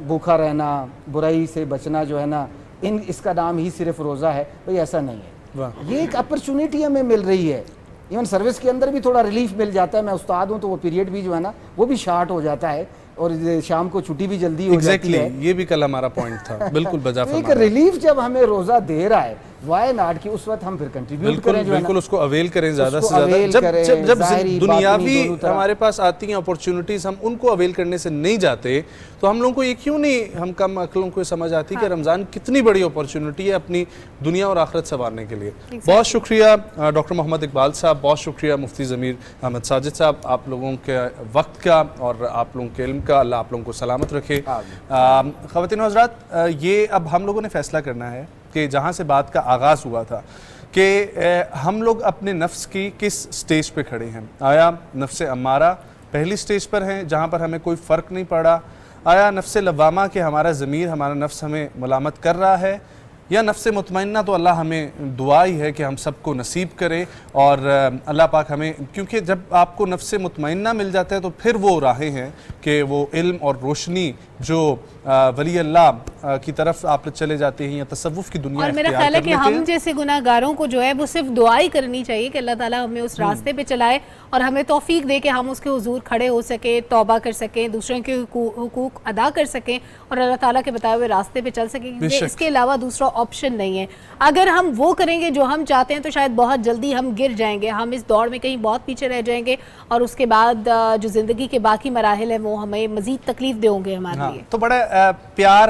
بھوکا رہنا، برائی سے بچنا جو ہے نا، اس کا نام ہی صرف روزہ ہے، بھئی ایسا نہیں ہے۔ یہ ایک اپرچونٹی ہمیں مل رہی ہے، ایون سروس کے اندر بھی تھوڑا ریلیف مل جاتا ہے۔ میں استاد ہوں تو وہ پیریڈ بھی جو ہے نا وہ بھی شارٹ ہو جاتا ہے، اور شام کو چھٹی بھی جلدی ہو جاتی ہے۔ یہ بھی کل ہمارا پوائنٹ تھا، بالکل بجا فرمایا۔ ایک ریلیف جب ہمیں روزہ دے رہا ہے، وائی ناٹ کی اس وقت ہم پھر کنٹریبیوٹ کریں، بالکل اس کو اویل کریں زیادہ سے زیادہ۔ جب دنیاوی ہمارے پاس آتی ہیں اپورچونٹیز، ہم ان کو اویل کرنے سے نہیں جاتے تو ہم لوگوں کو یہ کیوں نہیں، ہم کم عقلوں کو سمجھ آتی کہ رمضان کتنی بڑی اپورچونٹی ہے اپنی دنیا اور آخرت سنوارنے کے لیے۔ بہت شکریہ ڈاکٹر محمد اقبال صاحب، بہت شکریہ مفتی ضمیر احمد ساجد صاحب، آپ لوگوں کے وقت کا اور آپ لوگوں کے علم کا، اللہ آپ لوگوں کو سلامت رکھے۔ خواتین و حضرات، یہ اب ہم لوگوں نے فیصلہ کرنا ہے کہ جہاں سے بات کا آغاز ہوا تھا کہ ہم لوگ اپنے نفس کی کس سٹیج پہ کھڑے ہیں۔ آیا نفس امارہ پہلی سٹیج پر ہیں جہاں پر ہمیں کوئی فرق نہیں پڑا؟ آیا نفس لوامہ کہ ہمارا ضمیر، ہمارا نفس ہمیں ملامت کر رہا ہے؟ یا نفس مطمئنہ تو اللہ ہمیں دعا ہی ہے کہ ہم سب کو نصیب کرے، اور اللہ پاک ہمیں، کیونکہ جب آپ کو نفس مطمئنہ مل جاتا ہے تو پھر وہ راہیں ہیں کہ وہ علم اور روشنی جو ولی اللہ کی طرف آپ چلے جاتے ہیں یا تصوف کی دنیا، اور میرا خیال ہے کہ ہم جیسے گناہ گاروں کو جو ہے وہ صرف دعائی کرنی چاہیے کہ اللہ تعالیٰ ہمیں اس راستے پہ چلائے اور ہمیں توفیق دے کہ ہم اس کے حضور کھڑے ہو سکیں، توبہ کر سکیں، دوسروں کے حقوق ادا کر سکیں اور اللہ تعالیٰ کے بتائے ہوئے راستے پہ چل سکیں، کیونکہ اس کے علاوہ دوسرا آپشن نہیں ہے۔ اگر ہم وہ کریں گے جو ہم چاہتے ہیں تو شاید بہت جلدی ہم گر جائیں گے، ہم اس دوڑ میں کہیں بہت پیچھے رہ جائیں گے، اور اس کے بعد جو زندگی کے باقی مراحل ہیں وہ ہمیں مزید تکلیف دے ہوں گے ہمارے لیے۔ تو بڑا پیار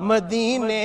مدینے